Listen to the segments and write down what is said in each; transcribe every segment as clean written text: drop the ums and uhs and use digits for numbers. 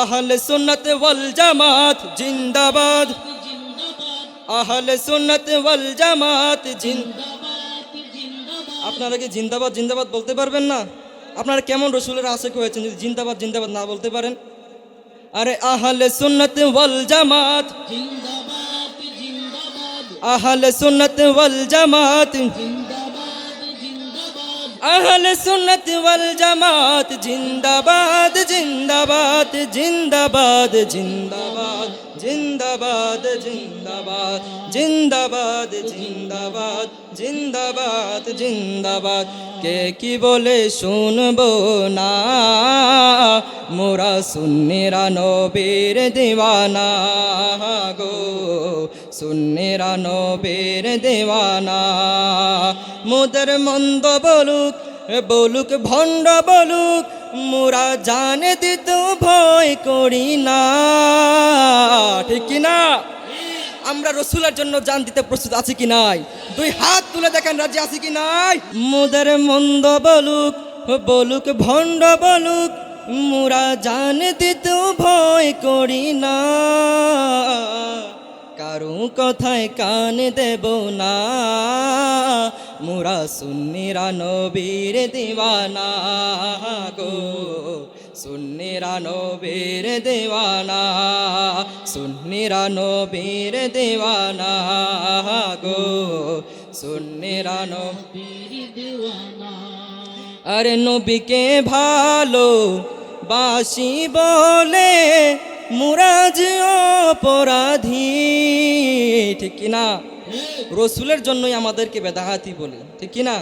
আহলে সুন্নাত ওয়াল জামাত জিন্দাবাদ, আহলে সুন্নাত ওয়াল জামাত জিন্দাবাদ। আপনারা কি জিন্দাবাদ জিন্দাবাদ বলতে পারবেন না? আপনারা কেমন রসুলের আশিক হয়েছেন যদি জিন্দাবাদ জিন্দাবাদ না বলতে পারেন? আরে আহলে সুন্নাত ওয়াল জামাত জিন্দাবাদ জিন্দাবাদ, আহলে সুন্নাত ওয়াল জামাত জিন্দাবাদ জিন্দাবাদ, আহলে সুন্নাত ওয়াল জামাত জিন্দাবাদ জিন্দাবাদ জিন্দাবাদ জিন্দাবাদ জিন্দাবাদ জিন্দাবাদ জিন্দাবাদ জিন্দাবাদ জিন্দাবাদ জিন্দাবাদ। কে কি বলে শুনবো না, মোরা সুন্নিরা নবীর দিওয়ানা গো, সুন্নিরা নবীর দিওয়ানা। মোদের মন্দ বলুক বলুক ভণ্ড বলুক, মোরা জানে দিত ভয় করি না, ঠিক কিনা? আমরা রসুলের জন্য জান দিতে প্রস্তুত আছি কি নাই? দুই হাত তুলে দেখেন রাজি আছি কি নাই? মোদের মন্দ বলুক বলুক ভণ্ড বলুক, মোরা জান দিত ভয় করি না, কারো কথায় কান দেব না, মোরা সুন্নিরা নবীর দিওয়ানা গো, সুন্নিরা নবীর দিওয়ানা, সুন্নিরা নবীর দিওয়ানা গো, সুন্নিরা নবীর দিওয়ানা। আরে নবীকে ভালো বাসি বলে মুরাজ অপরাধী, ঠিক কিনা? রসুলের জন্যই আমাদেরকে বেদাহাতি বলে, ঠিক কিনা?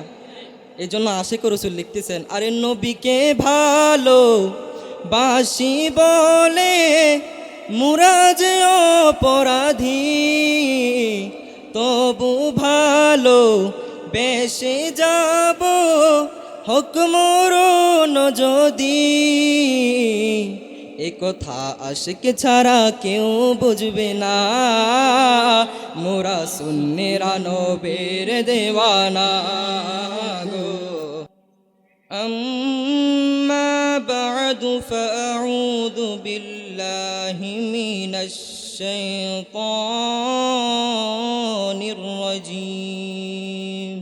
এই জন্য আশিক রসুল লিখতেছেন, আরে নবীকে ভালো বাসি বলে মুরাজ অপরাধী, তবু ভালো বেশে যাব হক মরণ যদি, এ কথা আশিক ছাড়া কেউ বুঝবে না, মোরা সুন্নিরা নবীর দিওয়ানা গো। আম্মা বা'দু ফাআউযু বিল্লাহি মিনাশ শাইতানির রাজীম।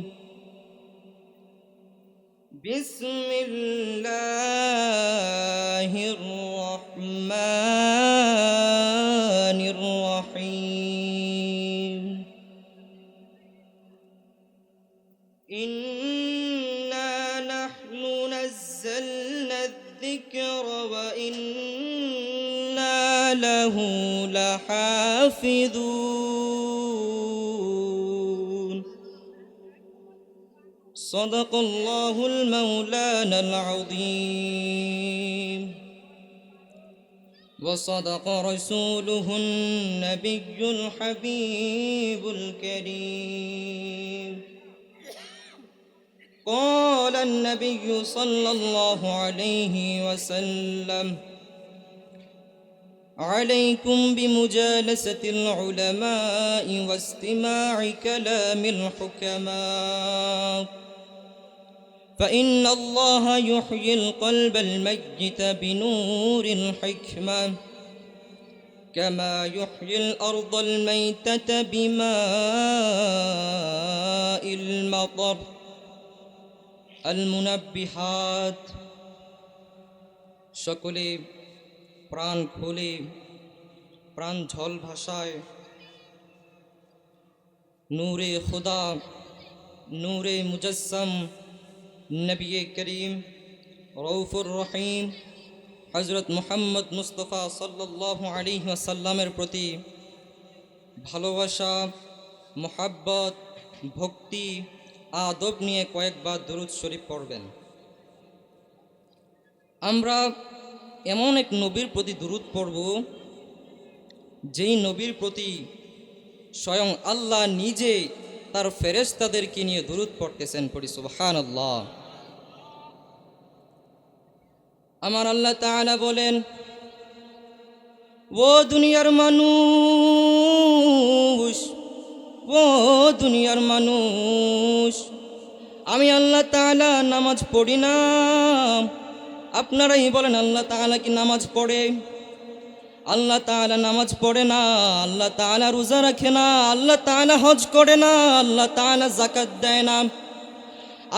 বিসমিল্লাহির রহমানির রহিম। ইন্না নাহনু নাযালনা যিকরা ওয়া ইন্না লাহু লাহাফিযুন। সাদাকাল্লাহুল মাওলানাল আযীম। وصدق رسوله النبي الحبيب الكريم. قال النبي صلى الله عليه وسلم: عليكم بمجالسة العلماء واستماع كلام الحكماء، فإن الله يحيي القلب الميت بنور الحكمة، كما يحيي الأرض الميتة بماء المطر. المنبحات। সকলে প্রাণ খুলে প্রাণ ঝল ভাষায় নূরে খুদা নূরে মুজস্সম নবী করিম রউফুর রহিম হযরত মুহাম্মদ মুস্তাফা সাল্লাল্লাহু আলাইহি ওয়াসাল্লামের প্রতি ভালোবাসা, মোহাব্বত, ভক্তি, আদব নিয়ে কয়েকবার দরুদ শরীফ পড়বেন। আমরা এমন এক নবীর প্রতি দরুদ পড়ব যেই নবীর প্রতি স্বয়ং আল্লাহ নিজে তার ফেরেশতাদেরকে নিয়ে দরুদ পড়তেছেন। পড়ি সুবহানাল্লাহ। আমার আল্লাহ তাআলা বলেন, ও দুনিয়ার মানুষ, ও দুনিয়ার মানুষ, আমি আল্লাহ তাআলা নামাজ পড়ি না। আপনারাই বলেন আল্লাহ তাআলা কি নামাজ পড়ে? আল্লাহ তাআলা নামাজ পড়ে না, আল্লাহ তাআলা রোজা রাখে না, আল্লাহ তাআলা হজ করে না, আল্লাহ তাআলা যাকাত দেয় না।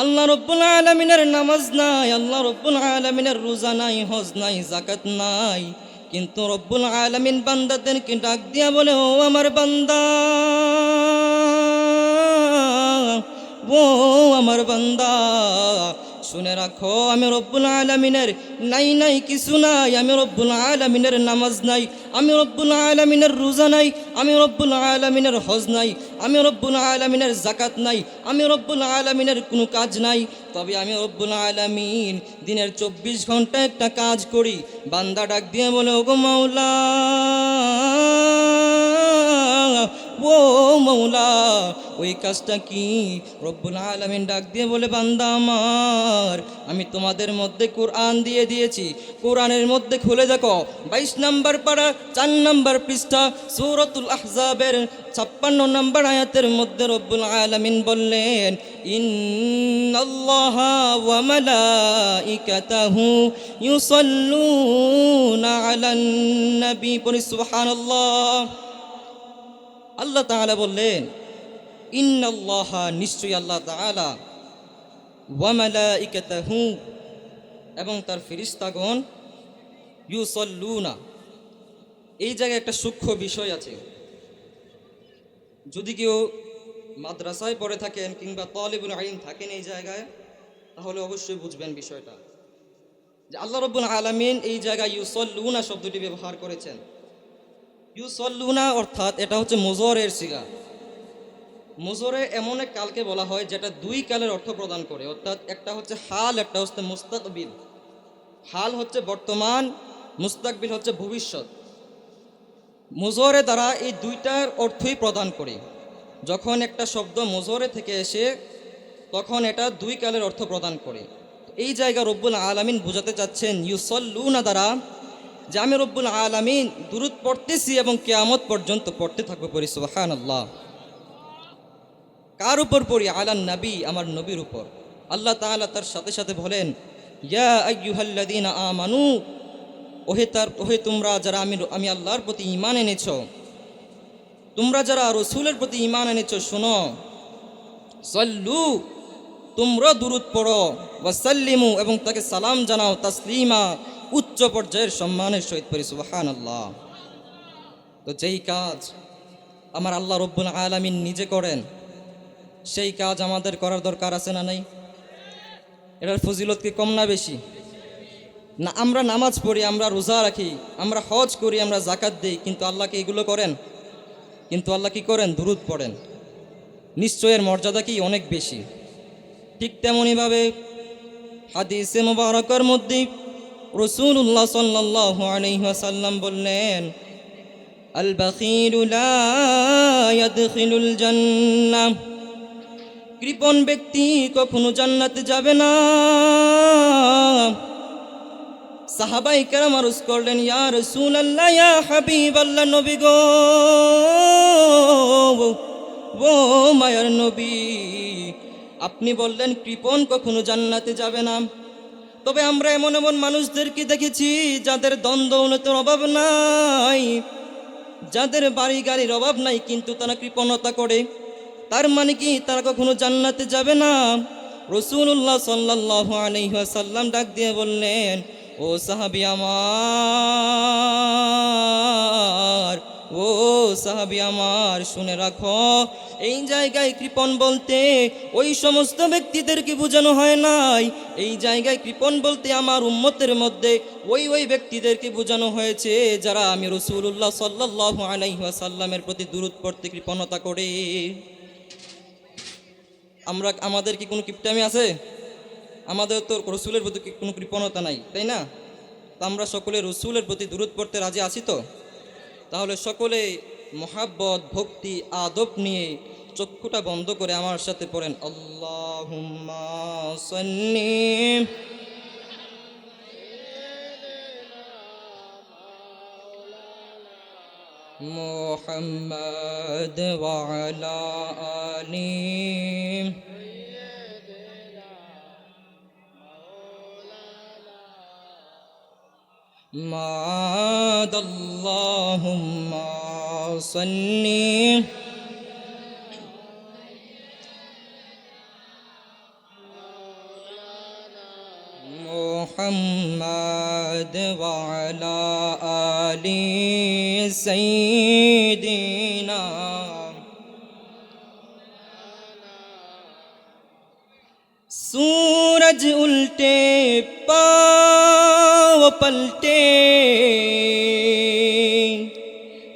আল্লাহ রব্বুল আলামিনের নামাজ নাই, আল্লাহ রব্বুল আলামিনের রোজা নাই, হজ নাই, যাকাত নাই, কিন্তু রব্বুল আলামিন বান্দাদেরকে ডাক দিয়া বলে, ও আমার বান্দা, ও আমার বান্দা, শুনে রাখো, আমি রব্বুল আলামিনের নাই নাই কিছু নাই, আমি রব্বুল আলামিনের নামাজ নাই, আমি রব্বুল আলামিনের রোজা নাই, আমি রব্বুল আলামিনের হজ নাই, আমি রব্বুল আলামিনের যাকাত নাই, আমি রব্বুল আলামিনের কোনো কাজ নাই, তবে আমি রব্বুল আলামিন দিনের 24 ঘন্টা একটা কাজ করি। বান্দা ডাক দিয়ে বলে, ওগো মাওলা, ও মৌলা, ওই কাজটা কি? রব্বুল আলামিন ডাক দিয়ে বলে, বান্দা আমার, আমি তোমাদের মধ্যে কোরআন দিয়ে দিয়েছি, কোরআনের মধ্যে খুলে দেখো 22 নম্বর পারা 4 নম্বর পৃষ্ঠা সূরাতুল আহজাবের 56 নম্বর আয়াতের মধ্যে রব্বুল আলামিন বললেন, ইন্নাল্লাহা ওয়া মালাইকাতাহু ইউসাল্লুনা আলান নবী, পড়ি সুবহানাল্লাহ। আল্লাহ তাআলা বললেন, ইন্নাল্লাহা, নিশ্চয়ই আল্লাহ তাআলা, ওয়া মালাইকাতাহু, এবং তার ফেরেশতাগণ, ইউসাল্লুনা, এই জায়গায় একটা সূক্ষ্ম বিষয় আছে। যদি কেউ মাদ্রাসায় পড়ে থাকেন কিংবা তালিবুল ইলম থাকেন এই জায়গায়, তাহলে অবশ্যই বুঝবেন বিষয়টা, যে আল্লাহ রাব্বুল আলামিন এই জায়গায় ইউসাল্লুনা শব্দটি ব্যবহার করেছেন। ইউসাল্লুনা অর্থাৎ এটা হচ্ছে মুজরের সিগা। মুজরে এমন এক কালকে বলা হয় যেটা দুই কালের অর্থ প্রদান করে, অর্থাৎ একটা হচ্ছে হাল, একটা হচ্ছে মুস্তাকবিল। হাল হচ্ছে বর্তমান, মুস্তাকবিল হচ্ছে ভবিষ্যৎ। মুজরে দ্বারা এই দুইটার অর্থই প্রদান করে। যখন একটা শব্দ মুজরে থেকে এসে, তখন এটা দুই কালের অর্থ প্রদান করে। এই জায়গা রব্বুল আলামিন বুঝাতে চাচ্ছেন ইউসাল্লুনা দ্বারা, যে আমি রব্বুল আলামিন দুরূদ পড়তেছি এবং কিয়ামত পর্যন্ত পড়তে থাকবো, পড়ি সুবহানাল্লাহ। কার উপর পড়ি? আলান নবী, আমার নবীর উপর। আল্লাহ তাআলা তার সাথে সাথে বলেন, ইয়া আইয়ুহাল্লাযীনা আমানু, ওহে তোমরা যারা আমি আল্লাহর প্রতি ঈমান এনেছ, তোমরা যারা রাসূলের প্রতি ঈমান এনেছ, শোনো, সাল্লু, তোমরা দুরূদ পড়ো, ওয়াসাল্লিমু, এবং তাকে সালাম জানাও, তাসলিমা, উচ্চ পর্যায়ের সম্মানের সহিত, পড়ি সুবহানাল্লাহ। তো যেই কাজ আমার আল্লাহ রব্বুল আলামিন নিজে করেন, সেই কাজ আমাদের করার দরকার আছে না নাই? এটার ফজিলত কি কম না বেশি? না, আমরা নামাজ পড়ি, আমরা রোজা রাখি, আমরা হজ করি, আমরা যাকাত দিই, কিন্তু আল্লাহকে এগুলো করেন? কিন্তু আল্লাহ কি করেন? দুরূদ পড়েন। নিশ্চয়ের মর্যাদা কি অনেক বেশি। ঠিক তেমনইভাবে হাদিসে মুবারাকার মধ্যে রাসূলুল্লাহ সাল্লাল্লাহু আলাইহি ওয়াসাল্লাম বললেন, আল বাখিলু লা ইয়াদখিলুল জান্নাহ, কৃপণ ব্যক্তি কখনো জান্নাতে যাবে না। সাহাবায়ে কেরাম আরজ করলেন, ইয়া রাসূলুল্লাহ, ইয়া হাবিবাল্লাহ, নবী গো, ও মায়ার নবী, আপনি বললেন কৃপণ কখনো জান্নাতে যাবে না। তবে আমরা এমন এমন মানুষদেরকে দেখেছি যাদের দ্বন্দ্ব-দৌলতের অভাব নাই, যাদের বাড়ি গাড়ির অভাব নাই, কিন্তু তারা কৃপণতা করে। তার মানে কি তারা কখনো জান্নাতে যাবে না? রাসূলুল্লাহ সাল্লাল্লাহু আলাইহি ওয়াসাল্লাম ডাক দিয়ে বললেন, ও সাহাবী আমার, ও সাহাবী আমার, শুনে রাখো, এই জায়গায় কৃপণ বলতে ওই সমস্ত ব্যক্তিদেরকে বোঝানো হয় নাই। এই জায়গায় কৃপণ বলতে আমার উম্মতের মধ্যে ওই ব্যক্তিদেরকে বোঝানো হয়েছে যারা আমি রাসূলুল্লাহ সাল্লাল্লাহু আলাইহি ওয়াসাল্লামের প্রতি দুরূদ পড়তে কৃপণতা করে। আমাদের কি কোনো কিপটামি আছে? আমাদের তো রসুলের প্রতি কোনো কৃপণতা নাই, তাই না? তো আমরা সকলে রসুলের প্রতি দুরূদ পড়তে রাজি আছি তো? তাহলে সকলে মোহাব্বত, ভক্তি, আদব নিয়ে চক্ষুটা বন্ধ করে আমার সাথে পড়েন, আল্লাহুম্মা সাল্লি মুহাম্মাদ ওয়া আলা আলি মাদাল্লাহুম্মা সাল্লি মুহাম্মাদ ওয়া আলা আলি সাইয়্যিদিনা सूरज उल्टे पाँव पलटे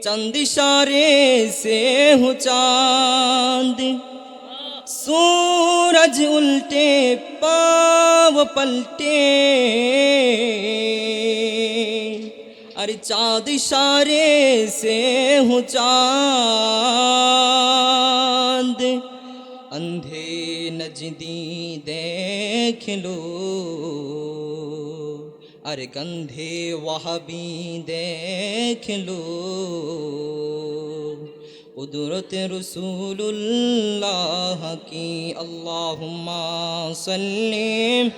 चंद इशारे से हूँ चांद सूरज उल्टे पाँव पलटे अरे चांद इशारे से हूँ चांद अंधे नजदी देख लो अरे कंधे वहाबी देख लो कुदरत रसूलुल्लाह की अल्लाहुम्मा सल्ली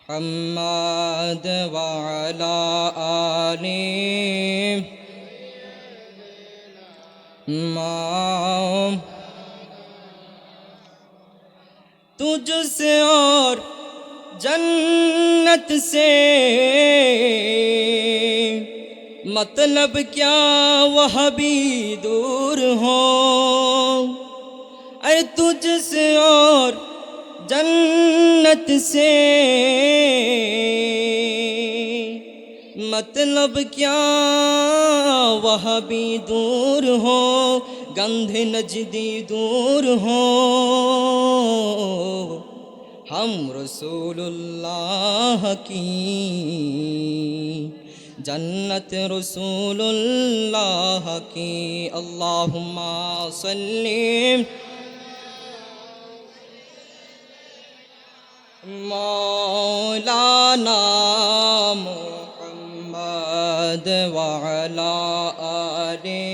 मुहम्मद व अला आलि तुझसे और जन्नत से मतलब क्या वह भी दूर हो अरे तुझसे और जन्नत से मतलब क्या वह भी दूर हो गंधे नजदी दूर हो हम रसूलुल्लाह की जन्नत रसूलुल्लाह की अल्लाहुम्मा सल्ली मौलाना मुहम्मद व अला आलि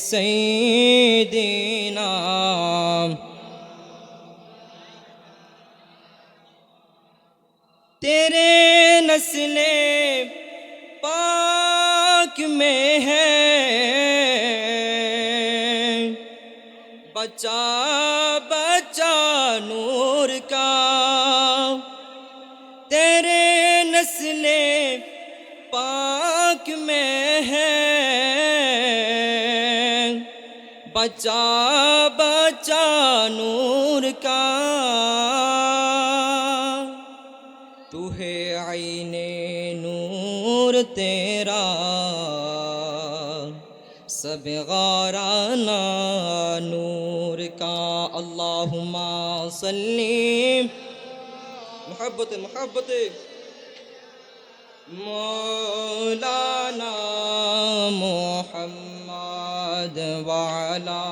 सय्यिदिना तेरे नस्ले पाक में है बचा बचा नूर का तेरे नस्ले पाक में है बचा बचा नूर का तू है आईने नूर तेरा सब गाराना नूर का अल्लाहुम्मा सल्ली मोहब्बत मोहब्बत मौलाना मुहम्मद व अला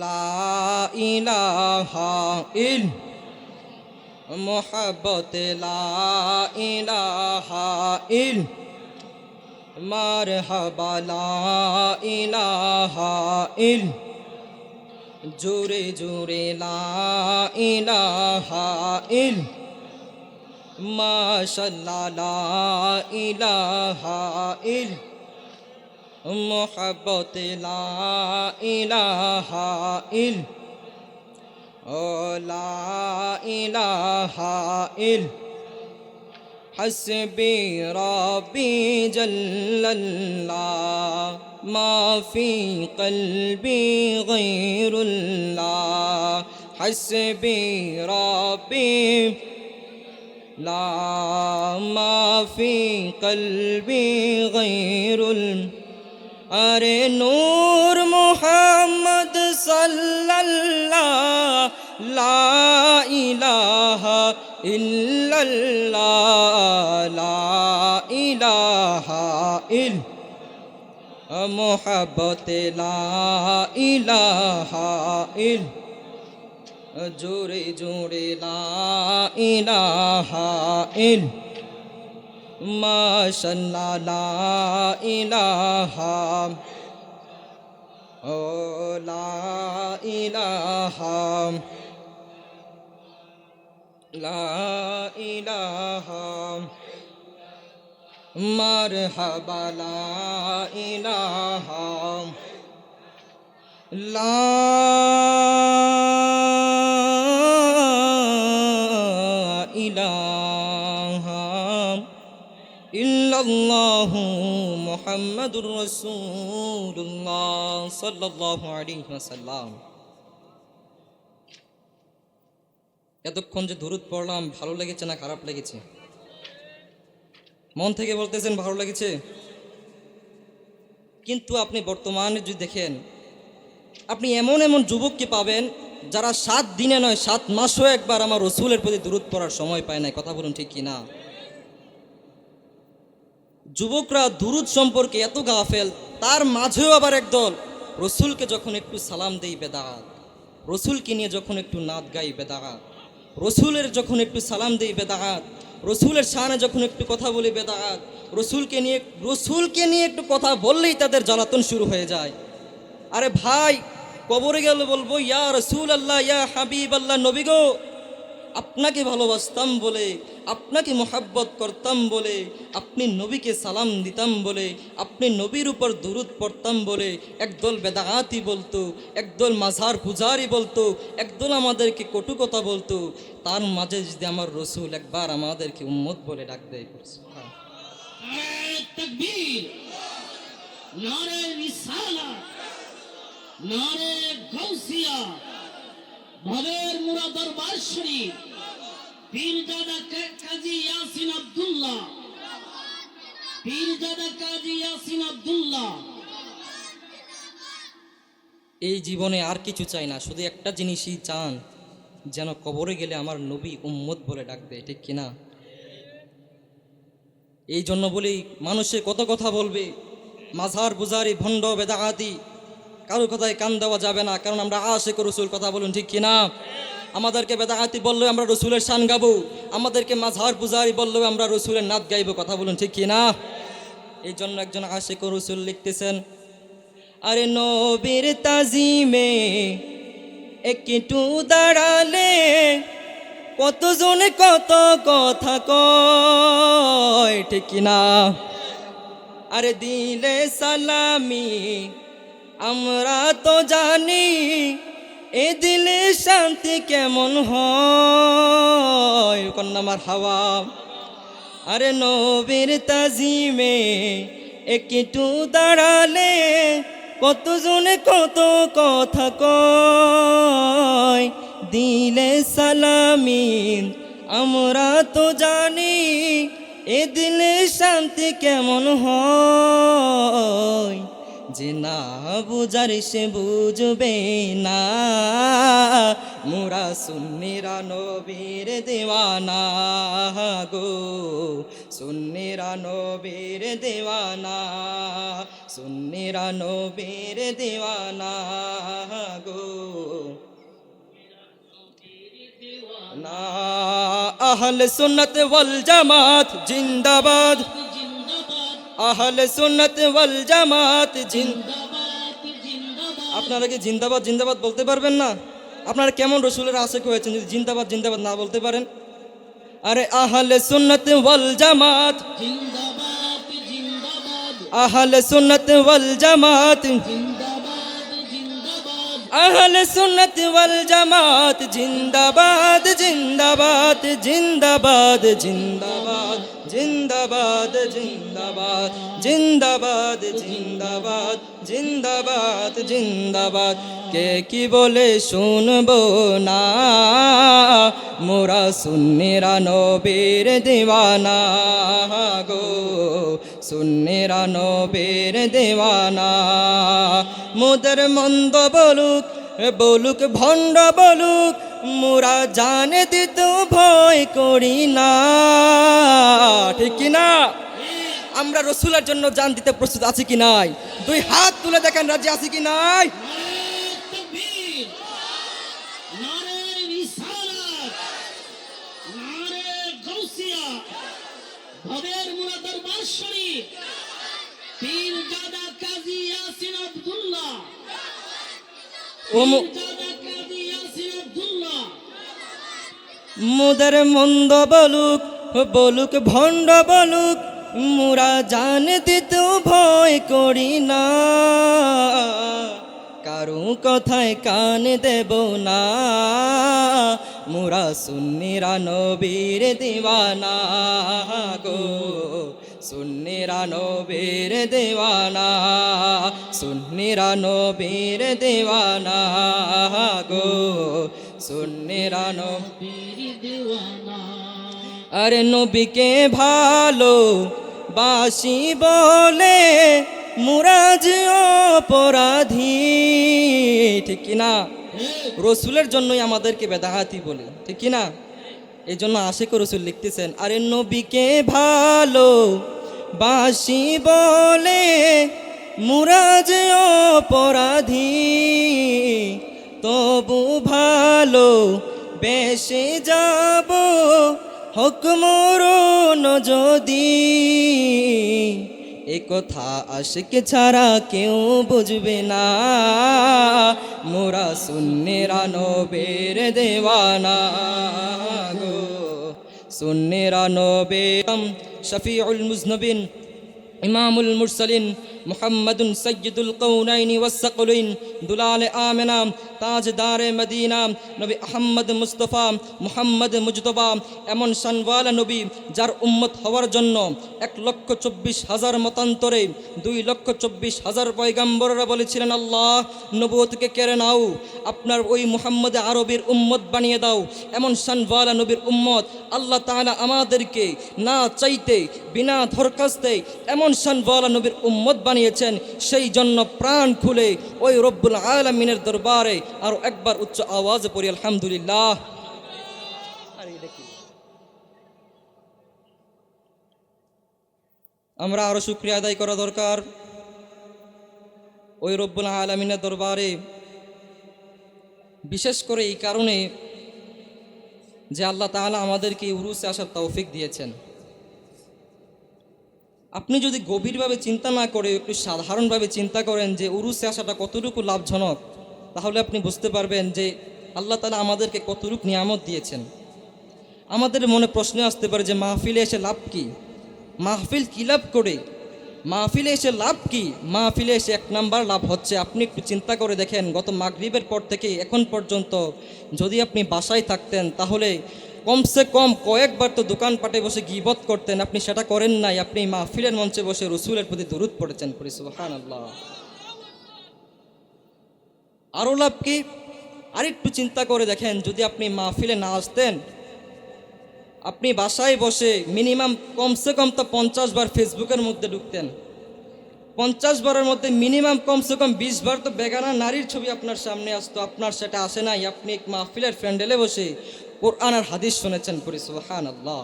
ला इलाहा इल्ला मोहब्बत ला इलाहा इल्ला मरहबा ला इलाहा इल्ला जोरे जोरे ला इलाहा इल्ला माशाअल्लाह ला इलाहा इल्ला मोहब्बत ला इलाहा इल्ला ओ ला इलाहा इल्ला हस्बी रब्बी जल्लल्लाह मा फी क़ल्बी गैरुल्लाह हस्बी रब्बी ला मा फी क़ल्बी गैरुल्लाह अरे नूर मुहम्मद सल्लल्लाह ला इलाहा इल्लल्लाह ला इलाहा इल्ला मोहब्बत ला इलाहा इल्ला जोरे जोरे ला इलाहा इल्ला মাশাআল্লাহ লা ইলাহা ও লা ইলাহা লা ইলাহা মারহাবা লা ইলাহা লা ইলাহা ইল্লাল্লাহু মুহাম্মাদুর রাসূলুল্লাহ সাল্লাল্লাহু আলাইহি ওয়াসাল্লাম। এতক্ষণ যে দুরূদ পড়লাম ভালো লেগেছে না খারাপ লেগেছে? মন থেকে বলতেছেন ভালো লেগেছে। কিন্তু আপনি বর্তমানে যদি দেখেন, আপনি এমন এমন যুবককে পাবেন যারা 7 দিনে নয় 7 মাসও একবার আমার রসুলের প্রতি দুরূদ পড়ার সময় পায় না। কথা বলুন ঠিক কি না? যুবকরা দুরূদ সম্পর্কে এত গাফেল, তার মাঝেও আবার একদল রসুলকে যখন একটু সালাম দেই বেদাত, রসুলকে নিয়ে যখন একটু নাত গাই বেদাত, রসুলের যখন একটু সালাম দেই বেদাত, রসুলের শানে যখন একটু কথা বলি বেদাত, রসুলকে নিয়ে একটু কথা বললেই তাদের জ্বালাতন শুরু হয়ে যায়। আরে ভাই, কবরে গেলে বলবো ইয়া রসুল আল্লাহ, ইয়া হাবিব আল্লাহ, নবী গো, আপনাকে ভালোবাসতাম বলে, আপনাকে মোহাব্বত করতাম বলে, আপনি নবীকে সালাম দিতাম বলে, আপনি নবীর উপর দুরূদ পড়তাম বলে একদল বেদাতি বলতো, একদল মাঝার পূজারি বলতো, একদল আমাদেরকে কটু কথা বলতো। তার মাঝে যদি আমার রসুল একবার আমাদেরকে উম্মত বলে ডাক দেয়, তাকবীর, নারে রিসালাত, নারে গাউসিয়া, ভবের মুরা দরবার শরীফ, পীরজাদা কাজী ইয়াসিন আব্দুল্লাহ, পীরজাদা কাজী ইয়াসিন আব্দুল্লাহ। এই জীবনে আর কিছু চাই না, শুধু একটা জিনিসই চান, যেন কবরে গেলে আমার নবী উম্মত বলে ডাক দেয়। ঠিক কিনা? এই জন্য বলি, মানুষে কত কথা বলবে, মাঝার বুজারি ভণ্ড বেদাগাতি, কারো কথায় কান দেওয়া যাবে না, কারণ আমরা আশিক রসুল। কথা বলুন ঠিক কিনা? আমাদেরকে বেদাগাতি বললে আমরা রসুলের শান গাবো, আমাদেরকে মাঝার পূজারি বললেও আমরা রসুলের নাত গাইব। কথা বলুন ঠিক কিনা? এই জন্য একজন আশিক রসুল লিখতেছেন, আরে নবীর তাজিমে একটু দাঁড়ালে কতজন কত কথা কয়। ঠিক কিনা? আরে দিলে সালামি আমরা তো জানি, এ দিলে শান্তি কেমন হয়। কন্যা মারহাবা। আরে নবীর তাজিমে একটু দাঁড়ালে কতজনে কত কথা কয়, দিলে সালামি আমরা তো জানি, এ দিলে শান্তি কেমন হয়। যে না বুঝার সে বুঝবে না, মোরা সুন্নিরা নবীর দেওয়ানা গো, সুন্নিরা নবীর দেওয়ানা, সুন্নিরা নবীর দেওয়ানা গো। না আহলে সুন্নাত ওয়াল জামাত জিন্দাবাদ, আহলে সুন্নাত ওয়াল জামাত জিন্দাবাদ। আপনারা কি জিন্দাবাদ জিন্দাবাদ বলতে পারবেন না? আপনারা কেমন রসুলের আশিক হয়েছেন যদি জিন্দাবাদ জিন্দাবাদ না বলতে পারেন? আরে আহলে সুন্নাত ওয়াল জামাত জিন্দাবাদ, জিন্দাবাদ, আহলে সুন্নাত ওয়াল জামাত জিন্দাবাদ, জিন্দাবাদ, আহলে সুন্নাত ওয়াল জামাত জিন্দাবাদ, জিন্দাবাদ, জিন্দাবাদ, জিন্দাবাদ, জিন্দাবাদ, জিন্দাবাদ, জিন্দাবাদ, জিন্দাবাদ, জিন্দাবাদ, জিন্দাবাদ। কে কি বলে শুনবো না, মোরা সুন্নিরা নবীর দিওয়ানা গো, সুন্নিরা নবীর দিওয়ানা। মোদের মন্দ বলুক বলুক, ভণ্ড বলুক, মোরা জানে দিত ভয় করি না। ঠিক কিনা? আমরা রসুলের জন্য জান দিতে প্রস্তুত আছি কি নাই? 2 হাত তুলে দেখেন, রাজি আছি কি নাই? তাকবীর, নারে রিসালাত, নারে গাউসিয়া, ভবের মুরা শরীফ পীরজাদা কাজী ইয়াসিন আব্দুল্লাহ পীরজাদা কাজী ইয়াসিন আব্দুল্লাহ মুদের মন্দ বলুক বলুক ভণ্ড বলুক মুরা জানতে তো ভয় করি না, কারো কথায় কান দেব না, মুরা সুন্নিরা নবীর দিওয়ানা গো, সুন্নিরা নবীর দিওয়ানা, সুন্নিরা নবীর দিওয়ানা গো, সুন্নিরা পীর দিওয়ানা। আরে নবীকে ভালো বাসি বলে মুরাজ অপরাধী, ঠিক কিনা? রসুলের জন্যই আমাদেরকে বেদাহাতি বলে, ঠিক কিনা? এই জন্য আশিক রসুল লিখতেছেন, আরে নবীকে ভালো বাসি বলে মুরাজ অপরাধী, তবু ভালো বেশে যাব হক মরণ যদি, এ কথা আশিক ছাড়া কেউ বুঝবে না, মোরা সুন্নিরা নবীর দেওয়ানা গো, সুন্নিরা নবীর শফিউল মুজনবিন ইমামুল মুরসালিন মুহাম্মাদুন সাইয়্যিদুল কাউনাইনি ওয়াস-সাকলাইন দুলাল আমিনা তাজদারে মদিনা নবী আহমদ মুস্তাফা মুহাম্মদ মুজতবা, এমন শানওয়ালা নবী যার উম্মত হওয়ার জন্য 1,24,000 মতান্তরে 2,24,000 পয়গম্বররা বলেছিলেন, আল্লাহ নবুয়তকে কেড়ে নাও, আপনার ওই মুহাম্মদ আরবির উম্মত বানিয়ে দাও। এমন শানওয়ালা নবীর উম্মত আল্লাহ তাআলা আমাদেরকে না চাইতে বিনা দরখাস্তে এমন শানওয়ালা নবীর উম্মত বানিয়েছেন। সেই জন্য প্রাণ খুলে ওই রব্বুল আলামিনের দরবারে আরো একবার উচ্চ আওয়াজে পড়ি আলহামদুলিল্লাহ। আমরা আরো শুকরিয়া আদায় করা দরকার ওই রব্বুল আলামিনের দরবারে, বিশেষ করে এই কারণে যে আল্লাহ তাআলা আমাদেরকে উরুসে আসার তৌফিক দিয়েছেন। আপনি যদি গভীরভাবে চিন্তা না করে একটু সাধারণভাবে চিন্তা করেন যে উরুসে আসাটা কতটুকু লাভজনক, তাহলে আপনি বুঝতে পারবেন যে আল্লাহ তাআলা আমাদেরকে কতটুকু নিয়ামত দিয়েছেন। আমাদের মনে প্রশ্ন আসতে পারে যে মাহফিলে এসে লাভ কি? মাহফিল কী লাভ করে? মাহফিলে এসে লাভ কি? মাহফিলে এসে 1 নাম্বার লাভ হচ্ছে, আপনি একটু চিন্তা করে দেখেন, গত মাগরিবের পর থেকে এখন পর্যন্ত যদি আপনি বাসায় থাকতেন তাহলে কমসে কম কয়েকবার তো দোকানপাটে বসে গীবত করতেন, আপনি সেটা করেন নাই। আপনি মাহফিলের মঞ্চে বসে রসুলের প্রতি দরুদ পড়েছেন, পড়ি সুবহানাল্লাহ। আরও লাভ কি? আরেকটু চিন্তা করে দেখেন, যদি আপনি মাহফিলে না আসতেন, আপনি বাসায় বসে মিনিমাম কমসে কম তো 50 বার ফেসবুকের মধ্যে ঢুকতেন, 50 বারের মধ্যে মিনিমাম কমসে কম 20 বার তো বেগানা নারীর ছবি আপনার সামনে আসতো। আপনার সেটা আসে নাই, আপনি এক মাহফিলের প্যান্ডেলে বসে কোরআন আর হাদিস শুনেছেন, পড়ি সুবহানাল্লাহ।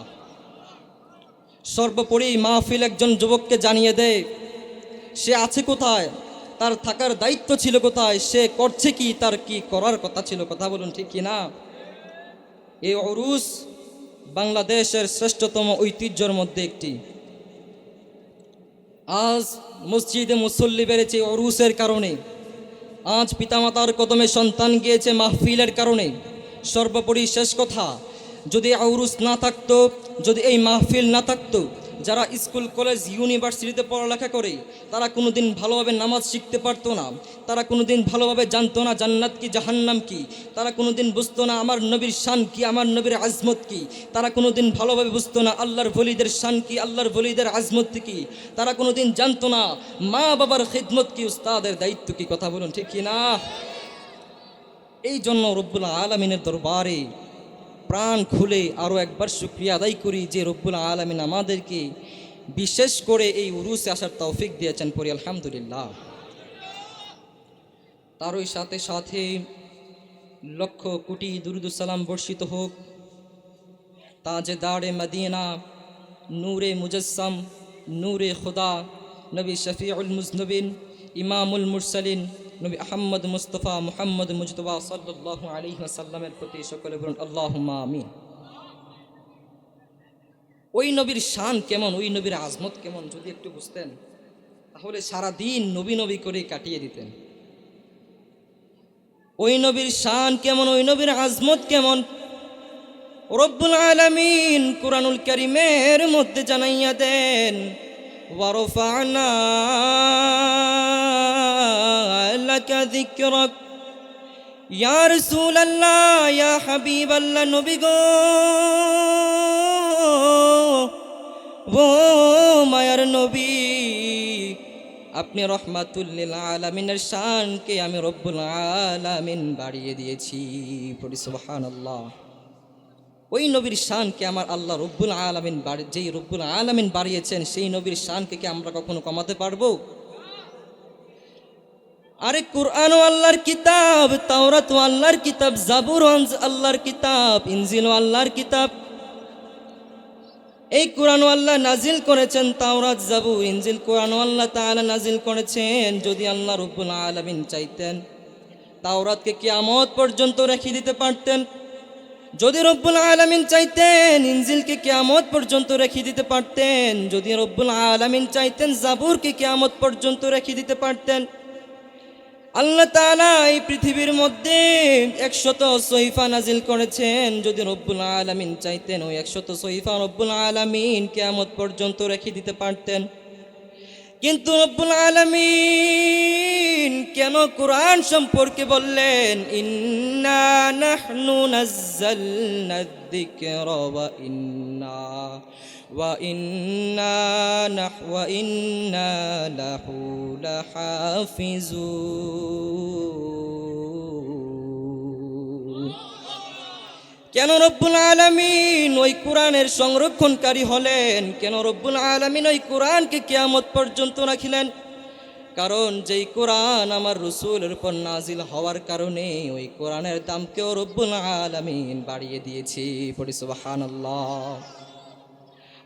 সর্বোপরি মাহফিল একজন যুবককে জানিয়ে দেয় সে আছে কোথায়, তার থাকার দায়িত্ব ছিল কোথায়, সে করছে কি, তার কি করার কথা ছিল। কথা বলুন ঠিক কি না? এই উরুস বাংলাদেশের শ্রেষ্ঠতম ঐতিহ্যের মধ্যে একটি। আজ মসজিদে মুসল্লি বেড়েছে উরুসের কারণে, আজ পিতামাতার কদমে সন্তান গিয়েছে মাহফিলের কারণে। সর্বোপরি শেষ কথা, যদি উরুস না থাকতো, যদি এই মাহফিল না থাকতো, যারা স্কুল কলেজ ইউনিভার্সিটিতে পড়ালেখা করে তারা কোনোদিন ভালোভাবে নামাজ শিখতে পারতো না, তারা কোনোদিন ভালোভাবে জানতো না জান্নাত কি জাহান্নাম কি, তারা কোনোদিন বুঝতো না আমার নবীর শান কি, আমার নবীর আজমত কি, তারা কোনোদিন ভালোভাবে বুঝতো না আল্লাহর ওলিদের শান কি, আল্লাহর ওলিদের আজমত কি, তারা কোনোদিন জানতো না মা বাবার খিদমত কি, উস্তাদের দায়িত্ব কি। কথা বলুন ঠিক কি না? এই জন্য রব্বুল আলামিনের দরবারে প্রাণ খুলে আরও একবার শুকরিয়া আদায় করি যে রব্বুল আলামিন আমাদেরকে বিশেষ করে এই উরুসে আসার তৌফিক দিয়েছেন, পড়ি আলহামদুলিল্লাহ। তারই সাথে সাথে লক্ষ কোটি দুরুদ সালাম বর্ষিত হোক তাজদারে মদিনা, নূরে মুজস্সম, নূরে খুদা, নবী শফিউল মুজনবিন, ইমামুল মুরসালিন, নবী আহমদ মুস্তফা মুহাম্মদ মুজতবা সাল্লাল্লাহু আলাইহি ওয়াসাল্লামের প্রতি সকলে বলুন আল্লাহুম্মা আমিন। ওই নবীর শান কেমন, ওই নবীর আজমত কেমন যদি একটু বুঝতেন, তাহলে সারা দিন নবী নবী করে কাটিয়ে দিতেন। ওই নবীর শান কেমন, ওই নবীর আজমত কেমন, রব্বুল আলামিন কুরআনুল কারীমের মধ্যে জানাইয়া দেন, ওয়ারফা'না লাকা যিকরাক, ইয়া রাসূলুল্লাহ, ইয়া হাবিবাল্লাহ, নবী গো, ও মায়ার নবী, আপনি রহমাতুল লিল আলামিনের শানকে আমি রব্বুল আলামিন বাড়িয়ে দিয়েছি। পড়ি সুবহানাল্লাহ। ওই নবীর শানকে আমার আল্লাহ রব্বুল আলামিন যেই রব্বুল আলামিন বাড়িয়েছেন, সেই নবীর শানকে কি আমরা কখনো কমাতে পারবো? আরে কুরআন আল্লাহর কিতাব, তাওরাত আল্লাহর কিতাব, জাবুর আল্লাহর কিতাব, ইনজিল আল্লাহর কিতাব। এই কুরআন আল্লাহ নাজিল করেছেন, তাওরাত, জাবুর, ইনজিল কুরআন আল্লাহ তাআলা নাজিল করেছেন। যদি আল্লাহ রব্বুল আলামিন চাইতেন, তাওরাতকে কিয়ামত পর্যন্ত রেখে দিতে পারতেন। যদি রব্বুল আলামিন চাইতেন, ইনজিলকে কিয়ামত পর্যন্ত রেখে দিতে পারতেন। যদি রব্বুল আলামিন চাইতেন, জাবুরকে কিয়ামত পর্যন্ত রেখে দিতে পারতেন। আল্লাহ তাআলা এই পৃথিবীর মধ্যে 100 সহিফা নাজিল করেছেন। যদি রব্বুল আলামিন চাইতেন, ওই 100 সহিফা রব্বুল আলামিন কিয়ামত পর্যন্ত রেখে দিতে পারতেন। কিন্তু রব্বুল আলামিন কেন কুরআন সম্পর্কে বললেন, ইন্না নাহনু নাযালনা যিকরা ওয়া ইন্না লাহু লাহাফিজুন। কেন রব্বুল আলামিন ওই কোরআনের সংরক্ষণকারী হলেন? কেন রব্বুল আলামিন ওই কোরআনকে কিয়ামত পর্যন্ত রাখিলেন? কারণ যেই কোরআন আমার রাসূলের উপর নাজিল হওয়ার কারণে ওই কোরআনের দামকেও রব্বুল আলামিন বাড়িয়ে দিয়েছে। পড়ি সুবহানাল্লাহ।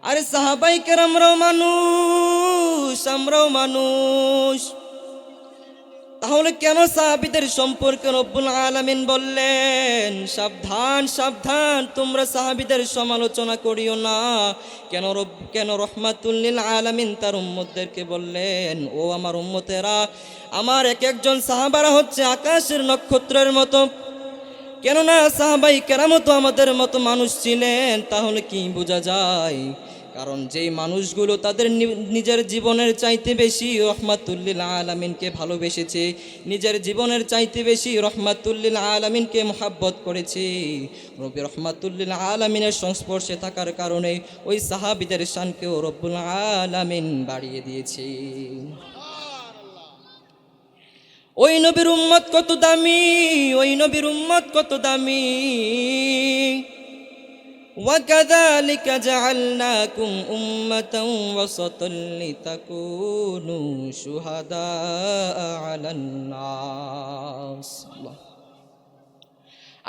আরে সাহাবায়ে কেরামরাও মানুষ, আমরাও মানুষ। তাহলে কেন সাহাবীদের সম্পর্কে রব্বুল আলামিন বললেন, সাবধান সাবধান, তোমরা সাহাবীদের সমালোচনা করিও না? কেন রহমাতুল লিল আলামিন তার উম্মতদেরকে বললেন, ও আমার উম্মতেরা, আমার এক একজন সাহাবারা হচ্ছে আকাশের নক্ষত্রের মতো। কেননা সাহাবায়ে কেরামও তো আমাদের মতো মানুষ ছিলেন। তাহলে কি বোঝা যায়? কারণ যেই মানুষগুলো তাদের নিজের জীবনের চাইতে বেশি রহমাতুল লিল আলামিনকে ভালোবেসেছে, নিজের জীবনের চাইতে বেশি রহমাতুল লিল আলামিনকে মুহাব্বত করেছে, রব্বি রহমাতুল লিল আলামিনের সংস্পর্শে থাকার কারণে ওই সাহাবীদের শানকেও রব্বুল আলামিন বাড়িয়ে দিয়েছে। ওই নবীর উম্মত কত দামি, ওই নবীর উম্মত কত দামি। وَكَذَلِكَ جَعَلْنَاكُمْ أُمَّةً وَسَطًا لِتَكُونُوا شُهَدَاءَ عَلَى النَّاسِ।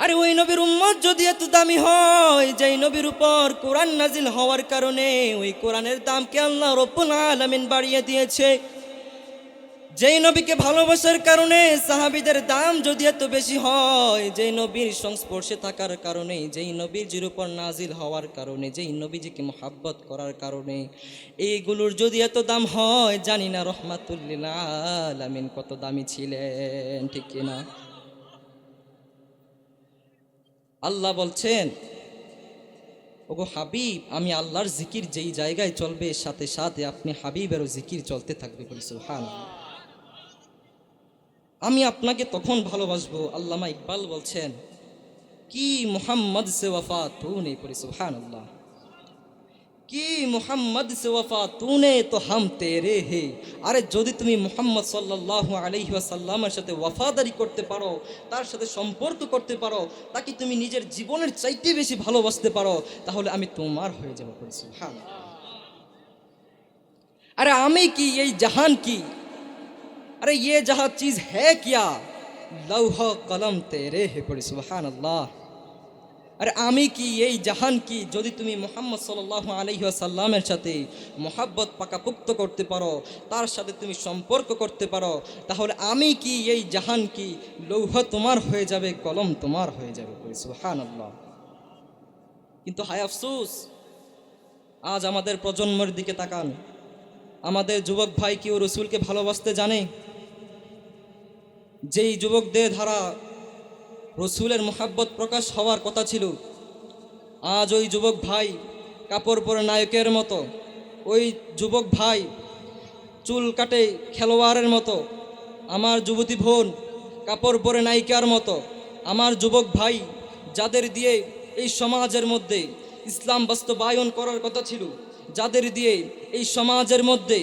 আরে ওই নবীর উম্মত যদি এত দামি হয়, যেই নবীর উপর কোরআন নাজিল হওয়ার কারণে ওই কোরআনের দামকে আল্লাহ রব্বুল আলামিন বাড়িয়ে দিয়েছে, যেই নবীকে ভালোবাসার কারণে সাহাবীদের দাম যদি এত বেশি হয়, যেই নবীর সংস্পর্শে থাকার কারণে, যেই নবীজির উপর নাজিল হওয়ার কারণে, যেই নবীজিকে মুহাব্বত করার কারণে এইগুলোর যদি এত দাম হয়, জানি না রহমাতুল লিল আলামিন কত দামি ছিলেন, ঠিক কিনা? আল্লাহ বলছেন, ওগো হাবিব, আমি আল্লাহর জিকির যেই জায়গায় চলবে, সাথে সাথে আপনি হাবিবেরও জিকির চলতে থাকবে। বলি সুবহানাল্লাহ। আমি আপনাকে তখন ভালোবাসবো। আল্লামা ইকবাল বলছেন, কি মুহাম্মদ সে ওয়াফা তূনে। পড়ি সুবহানাল্লাহ। কি মুহাম্মদ সে ওয়াফা তূনে তো হাম তেরে হে। আরে যদি তুমি মুহাম্মদ সাল্লাল্লাহু আলাইহি ওয়াসাল্লামের সাথে ওয়াফাদারি করতে পারো, তার সাথে সম্পর্ক করতে পারো, তাকে তুমি নিজের জীবনের চাইতে বেশি ভালোবাসতে পারো, তাহলে আমি তোমার হয়ে যাব। পড়ি সুবহানাল্লাহ। अरे आमी की यही जहान की, अरे ये जहाँ चीज़ है क्या, लौह कलम तेरे है। पढ़ी सुबहान अल्लाह। अरे आमी की यही जहान की, যদি তুমি মুহাম্মদ সাল্লাল্লাহু আলাইহি ওয়াসাল্লামের সাথে মোহাব্বত পাকাপোক্ত করতে পারো, তার সাথে তুমি সম্পর্ক করতে পারো, তাহলে আমি কি এই জাহান কি, লৌহ তোমার হয়ে যাবে, কলম তোমার হয়ে যাবে। সুবহানাল্লাহ। কিন্তু হায় আফসোস, আজ আমাদের প্রজন্মের দিকে তাকান, আমাদের যুবক ভাই কেউ রসুলকে ভালোবাসতে জানে? যেই যুবকদের ধারা রসুলের মোহাব্বত প্রকাশ হওয়ার কথা ছিল, আজ ওই যুবক ভাই কাপড় পরে নায়কের মতো, ওই যুবক ভাই চুল কাটে খেলোয়াড়ের মতো, আমার যুবতী বোন কাপড় পরে নায়িকার মতো, আমার যুবক ভাই যাদের দিয়ে এই সমাজের মধ্যে ইসলাম বাস্তবায়ন করার কথা ছিল, যাদের দিয়ে এই সমাজের মধ্যে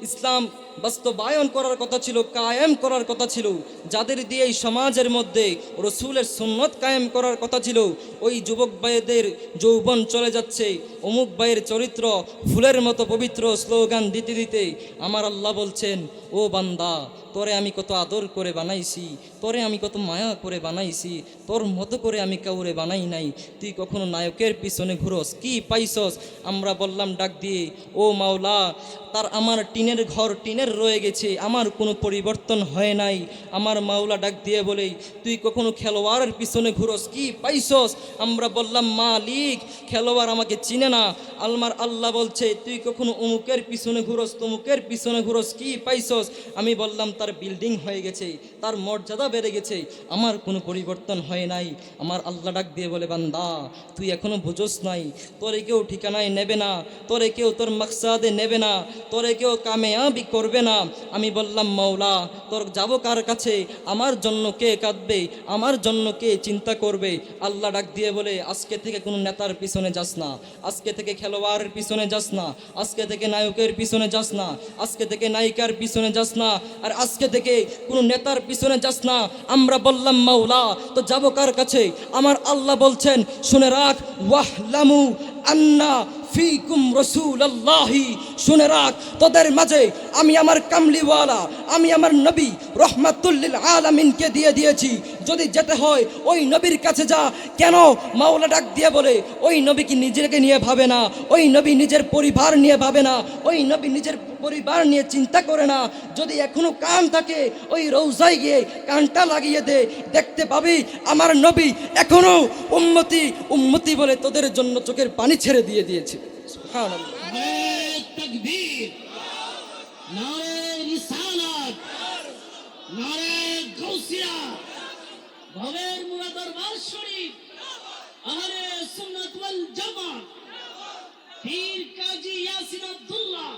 ইসলাম বাস্তবায়ন করার কথা ছিল, কায়েম করার কথা ছিল, যাদের দিয়ে এই সমাজের মধ্যে রসুলের সুন্নত কায়েম করার কথা ছিল, ওই যুবক ভাইদের যৌবন চলে যাচ্ছে অমুক ভাইয়ের চরিত্র ফুলের মতো পবিত্র স্লোগান দিতে দিতে। আমার আল্লাহ বলছেন, ও বান্দা, তোরে আমি কত আদর করে বানাইছি, তোরে আমি কত মায়া করে বানাইছি, তোর মতো করে আমি কাউরে বানাই নাই, তুই কখনো নায়কের পিছনে ঘুরোস, কি পাইছস? আমরা বললাম ডাক দিয়ে, ও মাওলা, তার আমার টিনের ঘর টিনের রয়ে গেছে, আমার কোনো পরিবর্তন হয় নাই। আমার মাওলা ডাক দিয়ে বলে, তুই কখনো খেলোয়াড়ের পিছনে ঘুরোস, কি পাইছস? আমরা বললাম মালিক, খেলোয়াড় আমাকে চিনে না। আমার আল্লাহ বলছে, তুই কখনো অমুকের পিছনে ঘুরোস, তমুকের পিছনে ঘুরোস, কি পাইছস? আমি বললাম তার বিল্ডিং হয়ে গেছে, তার মর্যাদা বেড়ে গেছে, আমার কোনো পরিবর্তন হয় নাই। আমার আল্লাহ ডাক দিয়ে বলে, বান্দা, তুই এখনো বুঝোস নাই, তোরে কেউ ঠিকানায় নেবে না, তোরে কেউ তোর মাকসাদে নেবে না, তোরে কেউ কামেয়াবি করবে না। আমি বললাম, মাওলা, তোর যাবো কার কাছে? আমার জন্য কে কাঁদবে? আমার জন্য কে চিন্তা করবে? আল্লাহ ডাক দিয়ে বলে, আজকে থেকে কোনো নেতার পিছনে যাস না, আজকে থেকে খেলোয়াড়ের পিছনে যাস না, আজকে থেকে নায়কের পিছনে যাস না, আজকে থেকে নায়িকার পিছনে যাস না, আর আজকে থেকে কোনো নেতার পিছনে যাস না। আমরা বললাম, মাওলা, তো যাবো কার কাছে? আমার আল্লাহ বলছেন, শুনে রাখ, ওয়াহলামু আন্না ফিকুম রাসূলুল্লাহি, শুনে রাখ, তোদের মাঝে আমি আমার কামলিওয়ালা, আমি আমার নবী রহমাতুল লিল আলামিনকে দিয়ে দিয়েছি। যদি যেতে হয় ওই নবীর কাছে যা। কেন? মাওলা ডাক দিয়ে বলে, ওই নবী কি নিজেকে নিয়ে ভাবে না? ওই নবী নিজের পরিবার নিয়ে ভাবে না? ওই নবী নিজের পরিবার নিয়ে চিন্তা করে না? যদি এখনো কান থাকে, ওই রওজায় গিয়ে কানটা লাগিয়ে দে, দেখতে পাবি আমার নবী এখনো উম্মতি উম্মতি বলে তোদের জন্য চোখের পানি ছেড়ে দিয়ে দিয়েছে। সুবহানাল্লাহ। নারে তাকবীর, নারে রিসালাত, নারে গাউসিয়া, ভবের মুরা দরবার শরীফ, আহলে সুন্নাত ওয়াল জামাত, পীর কাজী ইয়াসিন আব্দুল্লাহ।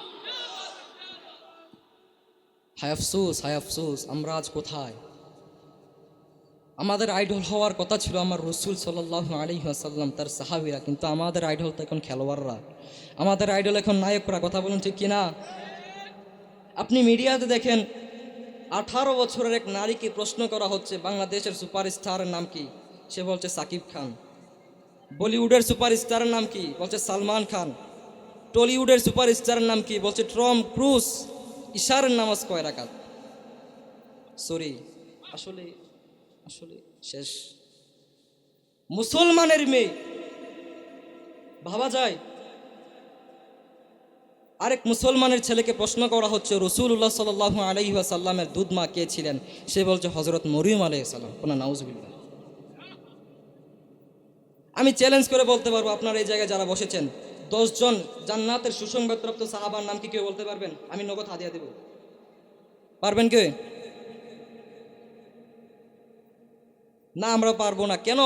হায় আফসোস, হায় আফসোস, আমরা আজ কোথায়? আমাদের আইডল হওয়ার কথা ছিল আমার রসুল সাল্লাল্লাহু আলাইহি ওয়াসাল্লাম, তার সাহাবীরা, কিন্তু আমাদের আইডল তো এখন খেলোয়াড়রা, আমাদের আইডল এখন নায়করা। কথা বলুন ঠিক কিনা? আপনি মিডিয়াতে দেখেন, 18 বছরের এক নারীকে প্রশ্ন করা হচ্ছে, বাংলাদেশের সুপারস্টারের নাম কি? সে বলছে সাকিব খান। বলিউডের সুপারস্টারের নাম কি? বলছে সালমান খান। টলিউডের সুপারস্টারের নাম কি? বলছে টম ক্রুজ। ইশারের নামাজ কয় রাকাত? সরি, আসলে আসলে শেষ। মুসলমানের মেয়ে, ভাবা যায়? আরেক মুসলমানের ছেলেকে প্রশ্ন করা হচ্ছে, রাসূলুল্লাহ সাল্লাল্লাহু আলাইহি ওয়াসাল্লামের দুধ মা কে ছিলেন? সে বলছে হযরত মরিয়ম আলাইহিস সালাম। কোন নাউজুবিল্লাহ। আমি চ্যালেঞ্জ করে বলতে পারবো, আপনারা এই জায়গায় যারা বসেছেন, 10 জন জান্নাতের সুসংবাদপ্রাপ্ত সাহাবার নাম কি কেউ বলতে পারবেন? আমি নগদ হাদিয়া দেব, পারবেন কে? না, আমরা পারবো না। কেন?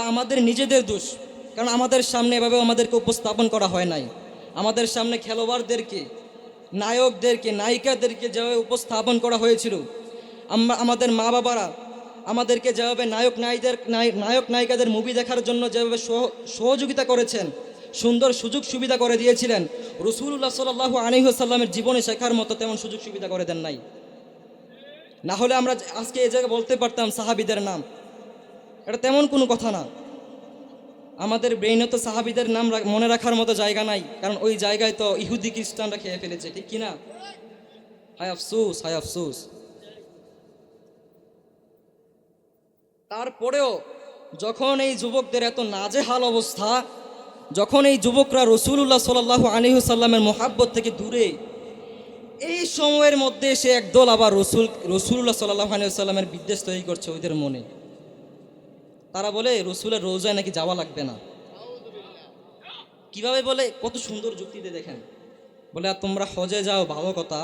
আমাদের নিজেদের দোষ। কারণ আমাদের সামনে এভাবে আমাদেরকে উপস্থাপন করা হয় নাই। আমাদের সামনে খেলোয়াড়দেরকে, নায়কদেরকে, নায়িকাদেরকে যেভাবে উপস্থাপন করা হয়েছিল, আমাদের মা বাবারা আমাদেরকে যেভাবে নায়ক নায়িকাদের মুভি দেখার জন্য যেভাবে সহযোগিতা করেছেন, সুন্দর সুযোগ সুবিধা করে দিয়েছিলেন, রাসূলুল্লাহ সাল্লাল্লাহু আলাইহি ওয়াসাল্লামের জীবনে শেখার মতো তেমন সুযোগ সুবিধা করে দেন নাই। না হলে আমরা আজকে এই জায়গায় বলতে পারতাম সাহাবীদের নাম। এটা তেমন কোনো কথা না। আমাদের ব্রেইনে তো সাহাবীদের নাম মনে রাখার মতো জায়গা নাই, কারণ ওই জায়গায় তো ইহুদি খ্রিস্টানরা খেয়ে ফেলেছে, ঠিক কিনা? হায় আফসোস, হায় আফসোস। তারপরেও যখন এই যুবকদের এত নাজেহাল অবস্থা, যখন এই যুবকরা রাসূলুল্লাহ সাল্লাল্লাহু আলাইহি ওয়াসাল্লামের মোহাব্বত থেকে দূরে, এই সময়ের মধ্যে সে একদল আবার রাসূলুল্লাহ সাল্লাল্লাহু আলাইহি ওয়াসাল্লামের বিদ্বেষ তৈরি করছে ওদের মনে। তারা বলে রসুলের রোজায় নাকি যাওয়া লাগবে না। কিভাবে বলে, কত সুন্দর যুক্তিতে দেখেন। বলে আর তোমরা হজে যাও, ভালো কথা,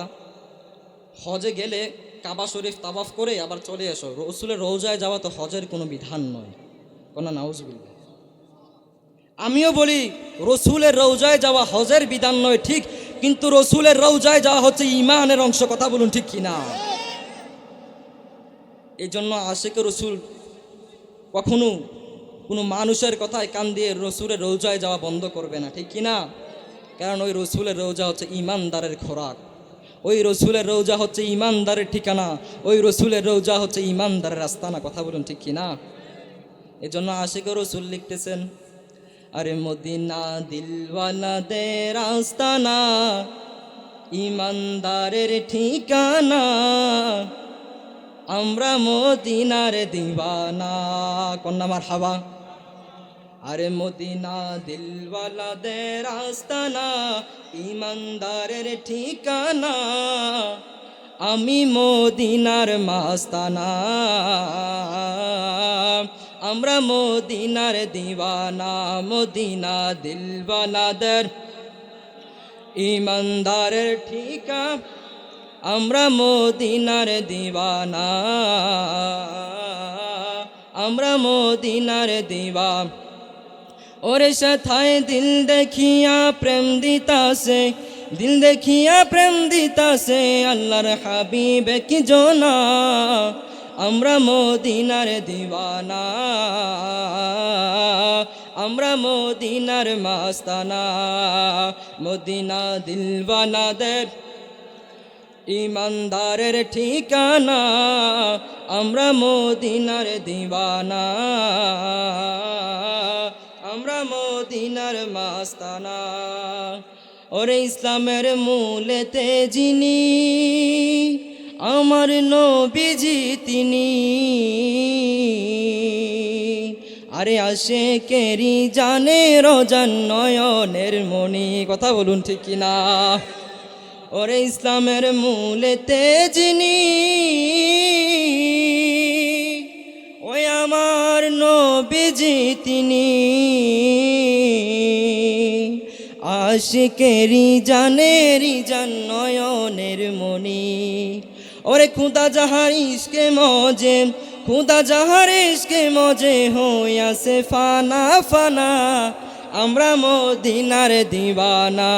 হজে গেলে কাবা শরীফ তাওয়াফ করে আবার চলে এসো। রসুলের রওজায় যাওয়া তো হজের কোনো বিধান নয়, কোনা নাউজুবিল্লাহ। আমিও বলি রসুলের রওজায় যাওয়া হজের বিধান নয় ঠিক, কিন্তু রসুলের রওজায় যাওয়া হচ্ছে ঈমানের অংশ, কথা বলুন ঠিক কিনা। এই জন্য আশিকে রসুল কখনো কোনো মানুষের কথায় কান দিয়ে রসুলের রওজায় যাওয়া বন্ধ করবে না, ঠিক কিনা। কারণ ওই রসুলের রওজা হচ্ছে ইমানদারের খোরাক, ওই রসুলের রওজা হচ্ছে ইমানদারের ঠিকানা, ওই রসুলের রওজা হচ্ছে ইমানদারের আস্তানা, কথা বলুন ঠিক কিনা। এই জন্য আশিকে রসুল লিখতেছেন, আরে মদিনা দিলওয়ালাদের আস্তানা, ইমানদারের ঠিকানা, আমরা মদিনার দিওয়ানা, কন্যা মারহাবা। আরে মদিনা দিলওয়ালাদের আস্তানা, ইমানদারের ঠিকানা, আমি মদিনার মাস্তানা, আমরা মদিনার দিওয়ানা, মদিনা দিলওয়ালাদের ইমানদারের ঠিকানা, আমরা মদিনার দিওয়ানা, আমরা মদিনার দিওয়া। ওরে সাথায় দিল দেখিয়া প্রেম দিতাছে, দিল দেখিয়া প্রেম দিতাছে, আল্লাহর হাবিব কি জোনা, আমরা মদিনার দিওয়ানা, আমরা মদিনার মাস্তানা, মদিনা দিলওয়ালাদের ইমানদারের ঠিকানা, আমরা মদিনার দিওয়ানা, আমরা মদিনার মাস্তানা। ওরে ইসলামের মূলেতে যিনি, আমার নবীজি তিনি, আরে আশিকেরি জানে রোজান নয়নের মণি, কথা বলুন ঠিক কিনা। ওরে ইসলামের মূলেতে যিনি, ওই আমার নবীজি তিনি, আশিকেরি জানেরি জান নয়নের মণি। ওরে খুদা যাহার ইশকে মজে, খুদা যাহার ইশকে মজে হইয়াছে ফানা ফানা, আমরা মদিনার দিওয়ানা,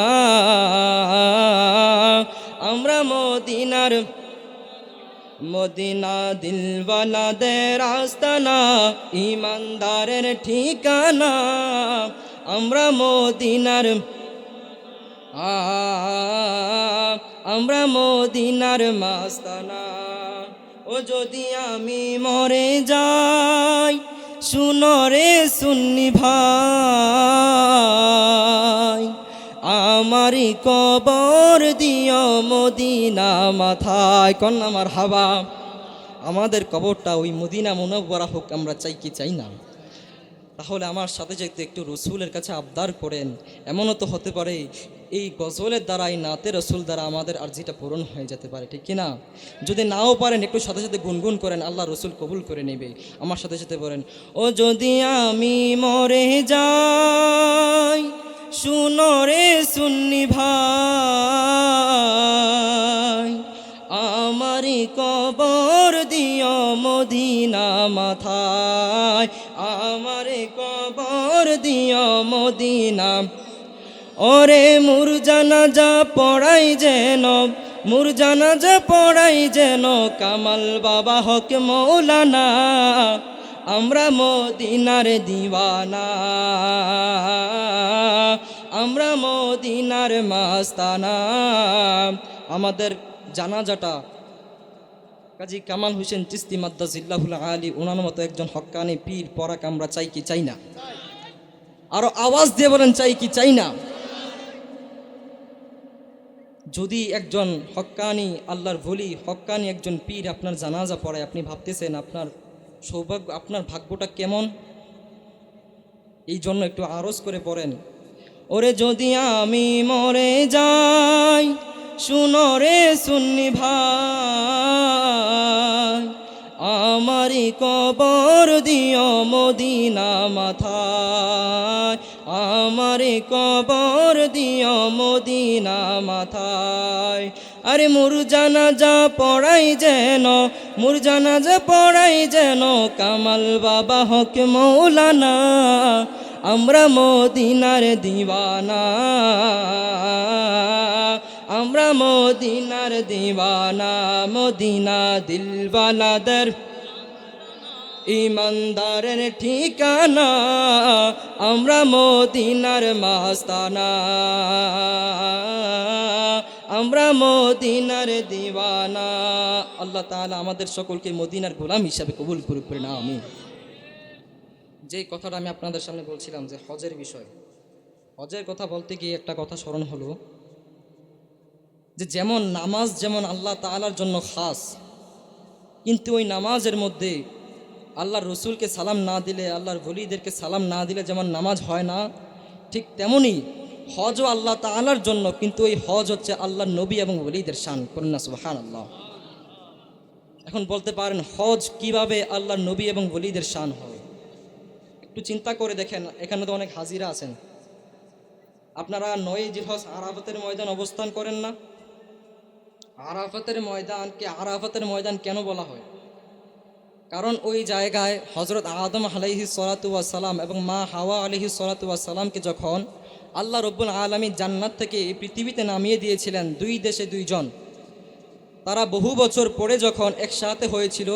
আমরা মদিনার, মদিনা দিলওয়ালাদের আস্তানা, ইমানদারের ঠিকানা, আমরা মদিনার, আমরা মদিনার মাস্তানা। ও যদি আমি মরে যাই, শুনো রে সুন্নি ভাই, আমারি কবর দিও মদিনা মাথায়, কন্যা মারহাবা। আমাদের কবরটা ওই মদিনা মুনাওয়ারা হোক, আমরা চাই কি চাই না। তাহলে আমার সাথে যেতে একটু রসুলের কাছে আবদার করেন। এমনও তো হতে পারে এই গজলের দ্বারা, এই নাতে রসুল দ্বারা আমাদের আরজিটা পূরণ হয়ে যেতে পারে, ঠিক কিনা। যদি নাও পারেন একটু সাথে সাথে গুনগুন করেন, আল্লাহ রসুল কবুল করে নেবে। আমার সাথে সাথে বলেন, ও যদি আমি মরে যাই, শুনো রে সুন্নি ভাই, আমারি কবর দিও মদিনা মাথায়, আমারি কবর দিও মদিনা। ওরে মুর জানাজা পড়াই যেন, মুর জানাজা পড়াই যেন কামাল বাবা হক মৌলানা, আমরা মদিনার দিওয়ানা, আমরা মদিনার মাস্তানা। আমাদের জানাজাটা কাজী কামাল হোসেন চিস্তি মাদ্দাজিল্লাহুল আলী ওনার মতো একজন হক্কানি পীর পরাক আমরা চাই কি চাই না? আরো আওয়াজ দিয়ে বলেন, চাই কি চাই না? যদি একজন হক্কানি আল্লাহর ভলি, হক্কানি একজন পীর আপনার জানাজা পড়ায়, আপনি ভাবতেছেন আপনার সৌভাগ্য, আপনার ভাগ্যটা কেমন? এই জন্য একটু আরজ করে পড়েন, ওরে যদি আমি মরে যাই, শুনো রে সুন্নি ভাই, আমারি কবর দিও মদিনা মাথায়, আমারে কবর দিও মদিনা মাথায়। আরে মোর জানাজা পড়াই যেন, মোর জানাজা পড়াই যেন কামাল বাবা হক মৌলানা। আমরা মদিনার দিওয়ানা, আমরা মদিনার দিওয়ানা। মদিনা দিলওয়ালাদের ইমানদারের ঠিকানা, আমরা মদিনার মাস্তানা, আমরা মদিনার দিওয়ানা। আল্লাহ তাআলা আমাদের সকলকে মদিনার গোলাম হিসাবে কবুল করুক না, আমিন। যে কথাটা আমি আপনাদের সামনে বলছিলাম যে হজের বিষয়, হজের কথা বলতে গিয়ে একটা কথা স্মরণ হলো যে যেমন নামাজ যেমন আল্লাহ তাআলার জন্য খাস, কিন্তু ওই নামাজের মধ্যে আল্লাহর রসুলকে সালাম না দিলে, আল্লাহর ওলিদেরকে সালাম না দিলে যেমন নামাজ হয় না, ঠিক তেমনি হজও আল্লাহ তাআলার জন্য, কিন্তু ওই হজ হচ্ছে আল্লাহর নবী এবং ওলিদের শান। করুন না সুবহানাল্লাহ। এখন বলতে পারেন হজ কিভাবে আল্লাহর নবী এবং ওলিদের শান হয়? একটু চিন্তা করে দেখেন, এখানে তো অনেক হাজিরা আছেন। আপনারা 9 জিলহজ আরাফাতের ময়দান অবস্থান করেন না? আরাফাতের ময়দানকে আরাফাতের ময়দান কেন বলা হয়? কারণ ওই জায়গায় হজরত আদম আলাইহিস সালাতু ওয়াস সালাম এবং মা হাওয়া আলাইহিস সালাতু ওয়াস সালামকে যখন আল্লাহ রব্বুল আলামিন জান্নাত থেকে এই পৃথিবীতে নামিয়ে দিয়েছিলেন, 2 দেশে 2 জন, তারা বহু বছর পরে যখন একসাথে হয়েছিল,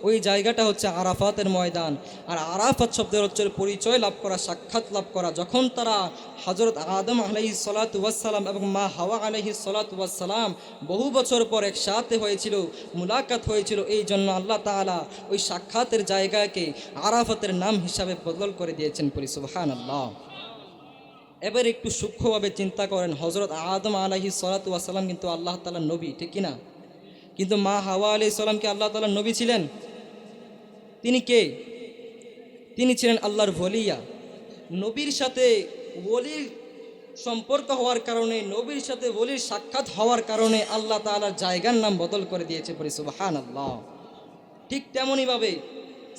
ওই জায়গাটা হচ্ছে আরাফাতের ময়দান। আর আরাফাত শব্দের হচ্ছে পরিচয় লাভ করা, সাক্ষাৎ লাভ করা। যখন তারা হজরত আদম আলাইহিস সালাতু ওয়াস সালাম এবং মা হাওয়া আলাইহিস সালাতু ওয়াস সালাম বহু বছর পর একসাথে হয়েছিল, মুলাকাত হয়েছিল, এই জন্য আল্লাহ তাআলা ওই সাক্ষাতের জায়গাকে আরাফাতের নাম হিসাবে বদল করে দিয়েছেন। পরি সুবহানাল্লাহ। এবার একটু সূক্ষ্মভাবে চিন্তা করেন, হজরত আদম আলাইহিস সালাতু ওয়াস সালাম কিন্তু আল্লাহ তাআলার নবী, ঠিক কিনা? কিন্তু মা হাওয়া আলাইহিস সালাম কি আল্লাহ তাআলার নবী ছিলেন? তিনি কে? তিনি ছিলেন আল্লাহর ওলিয়া। নবীর সাথে ওলির সম্পর্ক হওয়ার কারণে, নবীর সাথে ওলির সাক্ষাৎ হওয়ার কারণে আল্লাহ তাআলার জায়গার নাম বদল করে দিয়েছে। পরি সুবহানাল্লাহ। ঠিক তেমনইভাবে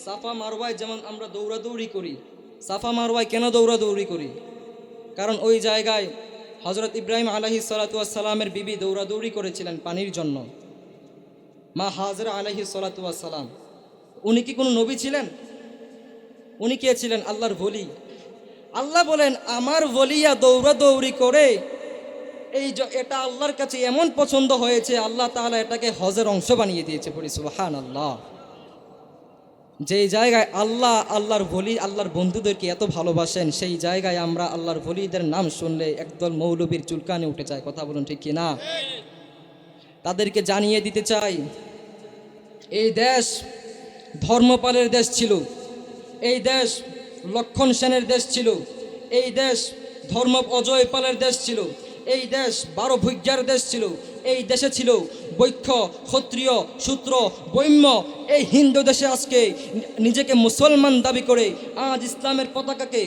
সাফা মারওয়ায় যেমন আমরা দৌড়াদৌড়ি করি, সাফা মারওয়ায় কেন দৌড়াদৌড়ি করি? কারণ ওই জায়গায় হজরত ইব্রাহিম আলাইহিস সালাতু ওয়াস সালামের বিবি দৌড়াদৌড়ি করেছিলেন পানির জন্য, মা হাজরা আলাইহিস সালাতু ওয়াস সালাম। উনি কি কোনো নবী ছিলেন? উনি কে ছিলেন? আল্লাহর ওলি। আল্লাহ বলেন আমার ওলিয়া দৌড়াদৌড়ি করে, এটা আল্লাহর কাছে এমন পছন্দ হয়েছে, আল্লাহ তাআলা এটাকে হজের অংশ বানিয়ে দিয়েছে। পড়ি সুবহানাল্লাহ। যেই জায়গায় আল্লাহ আল্লাহর ওলি, আল্লাহর বন্ধুদেরকে এত ভালোবাসেন, সেই জায়গায় আমরা আল্লাহর ওলিদের নাম শুনলে একদল মৌলবীর চুলকানি উঠে যায়। কথা বলুন ঠিক কিনা? তাদেরকে জানিয়ে দিতে চাই, এই দেশ ধর্মপালের দেশ ছিল, এই দেশ লক্ষণ সেনের দেশ ছিল, এই দেশ ধর্ম অজয় পালের দেশ ছিল, এই দেশ 12 ভূজ্ঞার দেশ ছিল, এই দেশে ছিল বৈক্ষ, ক্ষত্রিয়, শূদ্র, বৈম্য। এই হিন্দু দেশে আজকে নিজেকে মুসলমান দাবি করে আজ ইসলামের পতাকাকে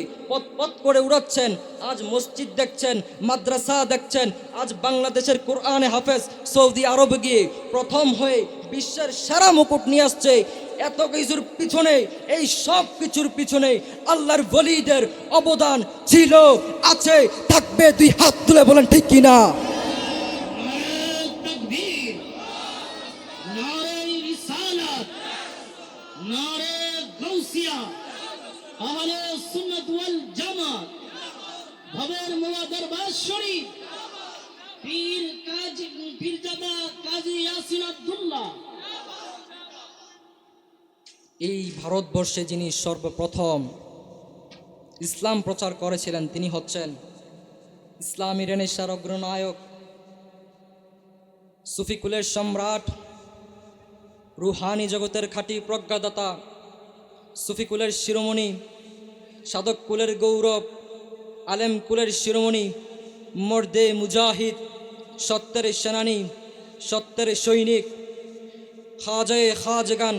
পথ করে উড়াচ্ছেন। আজ মসজিদ দেখছেন, মাদ্রাসা দেখছেন, আজ বাংলাদেশের কোরআনে হাফেজ সৌদি আরবে গিয়ে প্রথম হয়ে বিশ্বের সেরা মুকুট নিয়ে আসছে। এত কিছুর পিছনে, এই সব কিছুর পিছনে আল্লাহর ওলিদের অবদান ছিল, আছে, থাকবে। 2 হাত তুলে বলেন ঠিক কিনা? ভবের মোয়া দরবার শরীফ, পীরজাদা কাজী ইয়াসিন আব্দুল্লাহ। এই ভারতবর্ষে যিনি সর্বপ্রথম ইসলাম প্রচার করেছিলেন, তিনি হচ্ছেন ইসলামী রেনেসাঁর অগ্রনায়ক, সুফিকুলের সম্রাট, রুহানি জগতের খাঁটি প্রজ্ঞাদাতা, সুফিকুলের শিরোমণি, সাধক কুলের গৌরব, আলেম কুলের শিরোমণি, মর্দে মুজাহিদ, সত্যের সেনানী, সত্যের সৈনিক, খাজায়ে খাজগান,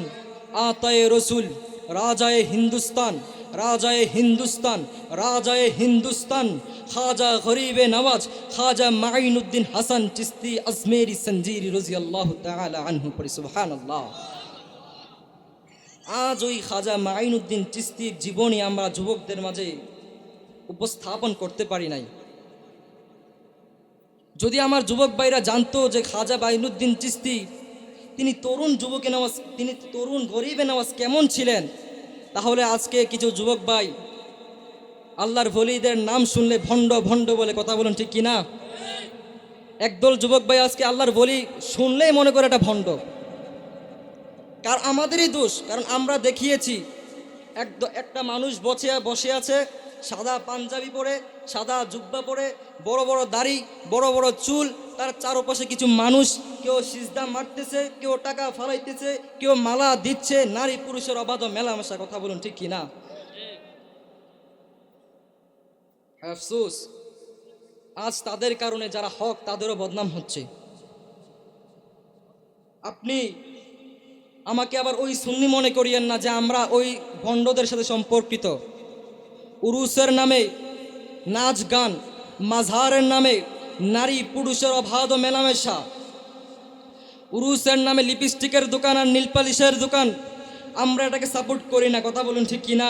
আতায়ে রসুল, রাজায়ে হিন্দুস্তান, রাজায়ে হিন্দুস্তান, রাজায়ে হিন্দুস্তান, খাজা গরিবে নওয়াজ, খাজা মাইনুদ্দিন হাসান চিস্তি আজমেরি সঞ্জিরি রাদিয়াল্লাহু তাআলা আনহু। পড়ি সুবহানাল্লাহ। আজ ওই খাজা মাইনুদ্দিন চিস্তির জীবনী আমরা যুবকদের মাঝে উপস্থাপন করতে পারি নাই। যদি আমার যুবক ভাইরা জানতো যে খাজা বাইনুদ্দিন চিশতি তিনি তরুণ গরিবে নওয়াজ কেমন ছিলেন, তাহলে আজকে কিছু যুবক ভাই আল্লাহর ওলিদের নাম শুনলে ভণ্ড ভণ্ড বলে কথা বলুন, ঠিক কিনা? একদল যুবক ভাই আজকে আল্লাহর ওলি শুনলেই মনে করে এটা ভণ্ড। কার আমাদেরই দোষ, কারণ আমরা দেখিয়েছি একটা মানুষ বসে আছে সাদা পাঞ্জাবি পরে, সাদা জুব্বা পরে, বড় বড় দাড়ি, বড় বড় চুল, তার চারপাশে কিছু মানুষ, কেউ সিজদা মারতেছে, কেউ টাকা ফালাইতেছে, কেউ মালা দিচ্ছে, নারী পুরুষের অবাধ মেলামেশা, কথা বলুন ঠিক কিনা? আফসোস, আজ তাদের কারণে যারা হক তাদেরও বদনাম হচ্ছে। আপনি আমাকে আবার ওই সুন্নি মনে করিয়েন না যে আমরা ওই ভণ্ডদের সাথে সম্পর্কিত। উরুসের নামে নাচ গান, মাঝহারের নামে নারী পুরুষের অবাধ মেলামেশা, উরুসের নামে লিপস্টিকের দোকান আর নীলপালিশের দোকান, আমরা এটাকে সাপোর্ট করি না, কথা বলুন ঠিক কিনা?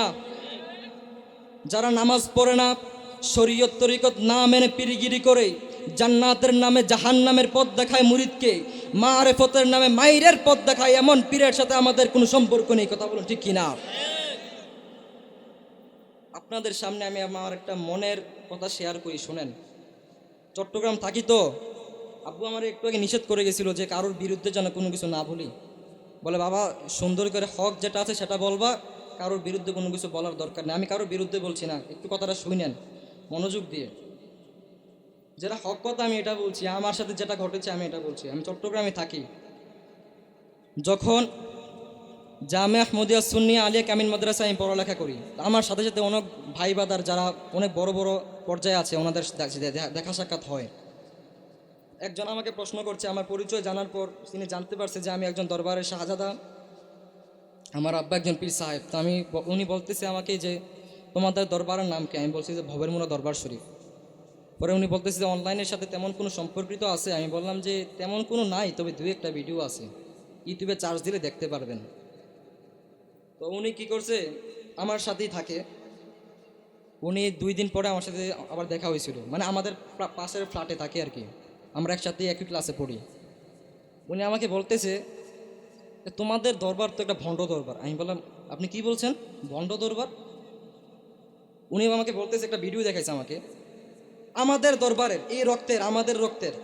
যারা নামাজ পড়ে না, শরীয়ত তরিকত না মেনে পিরিগিরি করে, জান্নাতের নামে জাহান্নামের পথ দেখায় মুরিদকে, মারেফতের নামে মাইরের পথ দেখায়, এমন পীরের সাথে আমাদের কোনো সম্পর্ক নেই, কথা বলুন ঠিক কিনা? আপনাদের সামনে আমি আমার একটা মনের কথা শেয়ার করি, শোনেন। চট্টগ্রাম থাকি তো, আব্বু আমার একটু আগে নিষেধ করে গেছিল যে কারোর বিরুদ্ধে যেন কোনো কিছু না বলি। বলে বাবা সুন্দর করে হক যেটা আছে সেটা বলবা, কারোর বিরুদ্ধে কোনো কিছু বলার দরকার নেই। আমি কারোর বিরুদ্ধে বলছি না, একটু কথাটা শুনেন মনোযোগ দিয়ে। যেটা হক কথা আমি এটা বলছি, আমার সাথে যেটা ঘটেছে আমি এটা বলছি। আমি চট্টগ্রামে থাকি, যখন জামে আহমদিয়া সুন্নিয়া আলিয়া কামিল মাদ্রাসায় আমি পড়ালেখা করি, আমার সাথে সাথে অনেক ভাই বাদার যারা অনেক বড় বড় পর্যায়ে আছে ওনাদের দেখা সাক্ষাৎ হয়। একজন আমাকে প্রশ্ন করছে, আমার পরিচয় জানার পর তিনি জানতে পারছে যে আমি একজন দরবারের শাহজাদা, আমার আব্বা একজন পীর সাহেব। তো উনি বলতেছে আমাকে যে তোমাদের দরবারের নাম কি? আমি বলছি যে ভবেরমুড়া দরবার শরীফ। পরে উনি বলতেছে যে অনলাইনের সাথে তেমন কোনো সম্পর্কিত আছে? আমি বললাম যে তেমন কোনো নাই, তবে দুই একটা ভিডিও আছে, ইউটিউবে চার্জ দিলে দেখতে পারবেন। তো উনি কি করছে, আমার সাথেই থাকে, উনি 2 দিন পরে আমার সাথে আবার দেখা হয়েছিল, মানে আমাদের পাশের ফ্ল্যাটে থাকে আর কি, আমরা একসাথে একই ক্লাসে পড়ি। উনি আমাকে বলতেছে তোমাদের দরবার তো একটা ভণ্ড দরবার। আমি বললাম আপনি কি বলছেন, ভণ্ড দরবার? উনি আমাকে বলতেছে, একটা ভিডিও দেখাইছে আমাকে, আমাদের দরবারের এই রক্তের, আমাদের রক্তের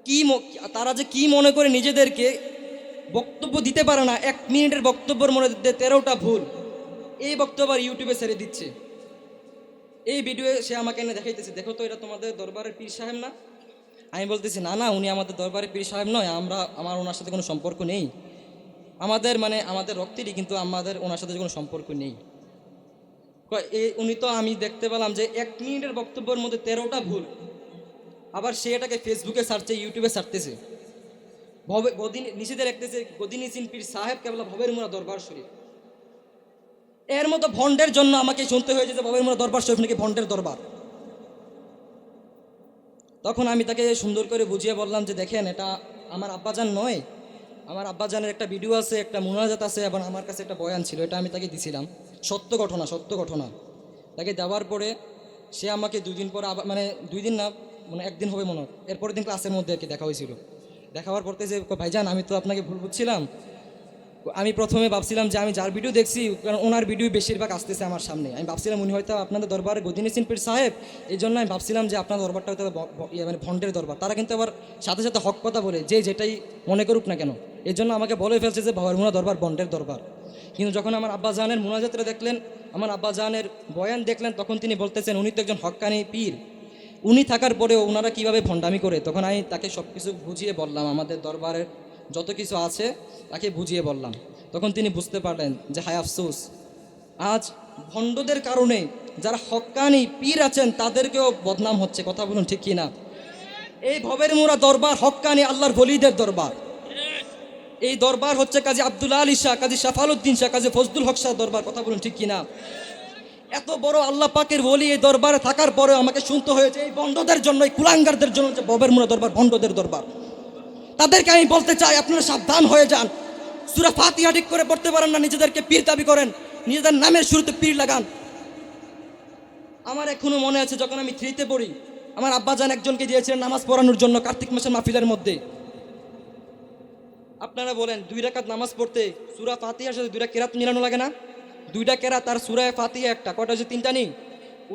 কি তারা যে কি মনে করে নিজেদেরকে বক্তব্য দিতে পারে না, 1 মিনিটের বক্তব্যের মনে 13টা ভুল, এই বক্তব্য ইউটিউবে ছেড়ে দিচ্ছে। এই ভিডিও সে আমাকে এনে দেখাইতেছে, দেখো তো এটা তোমাদের দরবারের পীর সাহেব না? আমি বলতেছি না না, উনি আমাদের দরবারের পীর সাহেব নয়, আমার ওনার সাথে কোনো সম্পর্ক নেই, আমাদের রক্তেরই, কিন্তু আমাদের ওনার সাথে কোনো সম্পর্ক নেই। উনি তো আমি দেখতে পেলাম যে 1 মিনিটের বক্তব্যের মধ্যে 13টা ভুল, আবার সে এটাকে ফেসবুকে সারছে, ইউটিউবে সারতেছে, নিষেধে রাখতেছে গদিনিসিন পীর সাহেব কেবলা ভবেরমুড়া দরবার শরীফ। এর মতো ভণ্ডের জন্য আমাকে শুনতে হয়েছে যে ভবেরমুড়া দরবার শরীফ নাকি ভণ্ডের দরবার। তখন আমি তাকে সুন্দর করে বুঝিয়ে বললাম যে দেখেন, এটা আমার আব্বাজান নয়, আমার আব্বাজানের একটা ভিডিও আছে, একটা মুনাজাত আছে, এবং আমার কাছে একটা বয়ান ছিল, এটা আমি তাকে দিছিলাম, সত্য ঘটনা। তাকে দেওয়ার পরে সে আমাকে 2 দিন পরে আবার, মানে 2 দিন না, মানে 1 দিন হবে মনে হয়, এরপরের দিন ক্লাসের মধ্যে আর কি দেখা হয়েছিল। দেখাবার পড়তে যে ভাইজান আমি তো আপনাকে ভুল বুঝছিলাম, আমি প্রথমে ভাবছিলাম যে আমি যার ভিডিও দেখছি, কারণ ওনার ভিডিও বেশিরভাগ আসতেছে আমার সামনে, আমি ভাবছিলাম উনি হয়তো আপনাদের দরবারে গদিনিসিন পীর সাহেব, এই জন্য আমি ভাবছিলাম যে আপনার দরবারটা হয়তো মানে ভণ্ডের দরবার। তারা কিন্তু আবার সাথে সাথে হক কথা বলে, যে যেটাই মনে করুক না কেন, এই জন্য আমাকে বলে ফেলছে যে ভবেরমুড়া দরবার ভণ্ডের দরবার। কিন্তু যখন আমার আব্বাজানের মুনাজাতটা দেখলেন, আমার আব্বাজানের বয়ান দেখলেন, তখন তিনি বলতেছেন উনি তো একজন হক্কানি পীর, উনি থাকার পরেও ওনারা কীভাবে ভণ্ডামি করে। তখন আমি তাকে সব কিছু বুঝিয়ে বললাম, আমাদের দরবারের যত কিছু আছে তাকে বুঝিয়ে বললাম। তখন তিনি বুঝতে পারলেন যে হায় আফসোস, আজ ভণ্ডদের কারণে যারা হক্কানি পীর আছেন তাদেরকেও বদনাম হচ্ছে, কথা বলুন ঠিক কি না? এই ভবেরমুড়া দরবার হক্কানি আল্লাহর ওলিদের দরবার। এই দরবার হচ্ছে কাজী আব্দুল্লাহ আলী শাহ, কাজী শাফালউদ্দিন শাহ, কাজী ফজলুল হক শাহ দরবার, কথা বলুন ঠিক কিনা? এত বড় আল্লাহ পাকের ওলি এই দরবারে থাকার পরেও আমাকে শুনতে হয়েছে এই ভণ্ডদের জন্য, এই কুলাঙ্গারদের জন্য যে ভবেরমুড়া দরবার ভণ্ডদের দরবার। তাদেরকে আমি বলতে চাই, আপনারা সাবধান হয়ে যান। সূরা ফাতিহা ঠিক করে পড়তে পারেন না, নিজেদেরকে পীর দাবি করেন, নিজেদের নামের শুরুতে পীর লাগান। আমার এখনো মনে আছে যখন আমি 3তে পড়ি, আমার আব্বাজান একজনকে দিয়েছিলেন নামাজ পড়ানোর জন্য কার্তিক মাসের মাহফিলের মধ্যে। আপনারা বলেন 2 রাকাত নামাজ পড়তে সূরা ফাতিহার সাথে 2টা কেরাত মিলানো লাগে না? 2টা কেরাত আর সূরা ফাতিহা একটা, কয়টা হচ্ছে? 3টা নেই।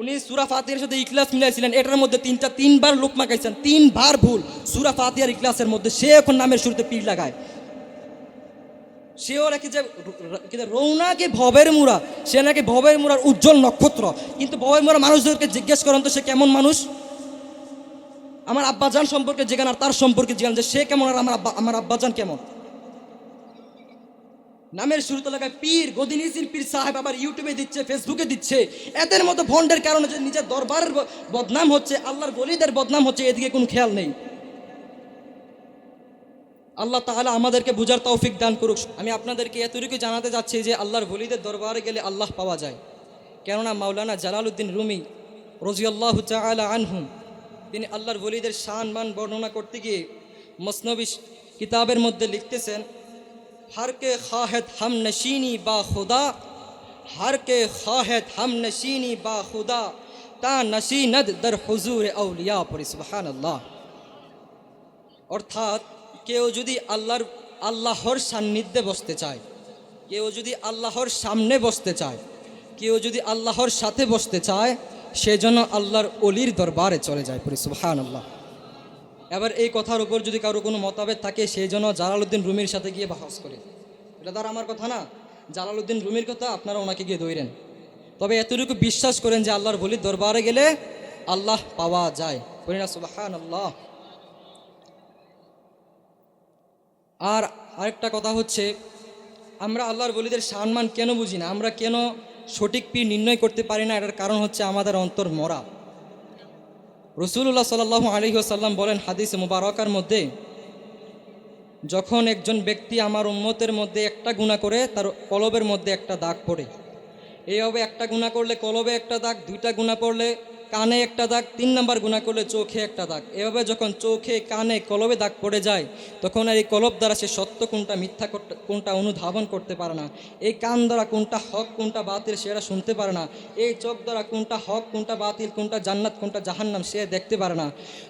উনি সূরা ফাতিহার সাথে ইখলাস মিলাইছিলেন, এটার মধ্যে 3বার লোকমা খাইছেন, 3বার ভুল সূরা ফাতিহার ইখলাসের মধ্যে। সে এখন নামের শুরুতে পীর লাগায়। সেও নাকি যে রৌনাকে ভবের মুড়া, সে নাকি ভবের মুড়ার উজ্জ্বল নক্ষত্র। কিন্তু ভবের মুড়া মানুষদেরকে জিজ্ঞেস করেন তো সে কেমন মানুষ? আমার আব্বাজান সম্পর্কে জিজ্ঞান আর তার সম্পর্কে জিজ্ঞান যে সে কেমন আর আমার আব্বাজান কেমন। নামের শুরুতে লাগায় পীর, গদিনিসির পীর সাহেব, আবার ইউটিউবে দিচ্ছে, ফেসবুকে দিচ্ছে। এদের মতো ভন্ডের কারণে যে নিজের দরবারের বদনাম হচ্ছে, আল্লাহর ওলিদের বদনাম হচ্ছে, এদিকে কোনো খেয়াল নেই। আল্লাহ তাআলা আমাদেরকে বুঝার তৌফিক দান করুক। আমি আপনাদেরকে এতটুকু জানাতে যাচ্ছি যে আল্লাহর ওলিদের দরবারে গেলে আল্লাহ পাওয়া যায়। কেননা মাওলানা জালালউদ্দিন রুমি রাদিয়াল্লাহু তাআলা আনহু তিনি আল্লাহর ওলিদের শান মান বর্ণনা করতে গিয়ে মসনবী কিতাবের মধ্যে লিখতেছেন, हर के खाहत हम नशीनी बा खुदा, हर के खाहत हम नशीनी बा खुदा, ता नशीनद दर हुजूर औलिया पड़ी। सुबहानाल्लाह। অর্থাৎ কেউ যদি আল্লাহর সান্নিধ্যে বসতে চায়, কেউ যদি আল্লাহর সামনে বসতে চায়, কেউ যদি আল্লাহর সাথে বসতে চায়, সেজন্য আল্লাহর অলির দরবারে চলে যায়। পড়ি সুবহানাল্লাহ। এবার এই কথার উপর যদি কারো কোনো মতভেদ থাকে, সেই জন্য জালালউদ্দিন রুমির সাথে গিয়ে বাহস করে। এটা দ্বারা আমার কথা না, জালালউদ্দিন রুমির কথা, আপনারা ওনাকে গিয়ে ধরেন। তবে এতটুকু বিশ্বাস করেন যে আল্লাহর ওলির দরবারে গেলে আল্লাহ পাওয়া যায়। বলি না সুবহানাল্লাহ। আর আরেকটা কথা হচ্ছে, আমরা আল্লাহর ওলিদের সম্মান কেন বুঝি না, আমরা কেন সঠিক পীর নির্ণয় করতে পারি না? এটার কারণ হচ্ছে আমাদের অন্তর মরা। রাসূলুল্লাহ সাল্লাল্লাহু আলাইহি ওয়াসাল্লাম বলেন হাদিসে মুবারকার মধ্যে, যখন একজন ব্যক্তি আমার উম্মতের মধ্যে একটা গুনাহ করে, তার কলবের মধ্যে একটা দাগ পড়ে। এইভাবে একটা গুনাহ করলে কলবে একটা দাগ, 2টা গুনাহ পড়লে কানে একটা দাগ, 3 নাম্বার গুনাহ করলে চোখে একটা দাগ। এভাবে যখন চোখে, কানে, কলবে দাগ পড়ে যায়, তখন আর এই কলব দ্বারা সে সত্য কোনটা মিথ্যা কোনটা অনুধাবন করতে পারে না। এই কান দ্বারা কোনটা হক কোনটা বাতিল সেটা শুনতে পারে না। এই চোখ দ্বারা কোনটা হক কোনটা বাতিল, কোনটা জান্নাত কোনটা জাহান্নাম সে দেখতে পারে না।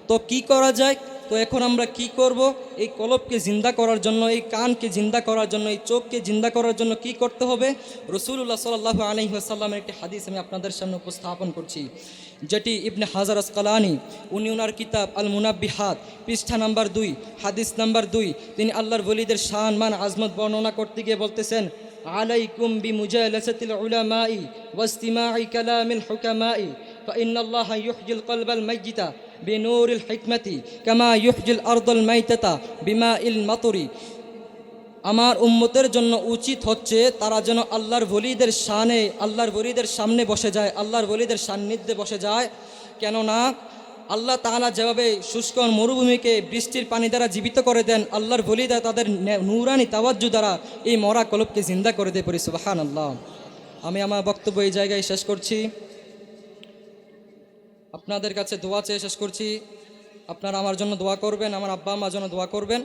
তো কি করা যায়? তো এখন আমরা কি করব? এই কলবকে জিন্দা করার জন্য, এই কানকে জিন্দা করার জন্য, এই চোখকে জিন্দা করার জন্য কি করতে হবে? রাসূলুল্লাহ সাল্লাল্লাহু আলাইহি ওয়াসাল্লামের একটি হাদিস আমি আপনাদের সামনে উপস্থাপন করছি, যেটি ইবনে হাজার আসকালানি উনি ওনার কিতাব আল মুনাব্বিহাত পৃষ্ঠা নাম্বার 2 হাদিস নাম্বার 2 তিনি আল্লাহর ওলিদের শান মান আজমত বর্ণনা করতে গিয়ে বলতেছেন, আলাইকুম বিমুজালাসাতিল উলামাই ওয়াস্তিমাই কালামিল হুকামাই فإن الله يحيي القلب الميت بنور الحكمة كما يحيي الأرض الميتة بماء المطر। আমার উম্মতের জন্য উচিত হচ্ছে তারা যেন আল্লাহর ওলিদের শানে, আল্লাহর ওলিদের সামনে বসে যায়, আল্লাহর ওলিদের সান্নিধ্যে বসে যায়। কেননা আল্লাহ তাআলা যেভাবে শুষ্ক মরুভূমিকে বৃষ্টির পানি দ্বারা জীবিত করে দেন, আল্লাহর ওলিরা তাদের নূরানি তাওয়াজ্জু দ্বারা এই মরা কলবকে জিন্দা করে দেয়। পড়ি সুবহানাল্লাহ। আমি আমার বক্তব্য এই জায়গায় শেষ করছি। আপনাদের কাছে দোয়া চেয়ে শেষ করছি। আপনারা আমার জন্য দোয়া করবেন, আমার আব্বা আম্মার জন্য দোয়া করবেন।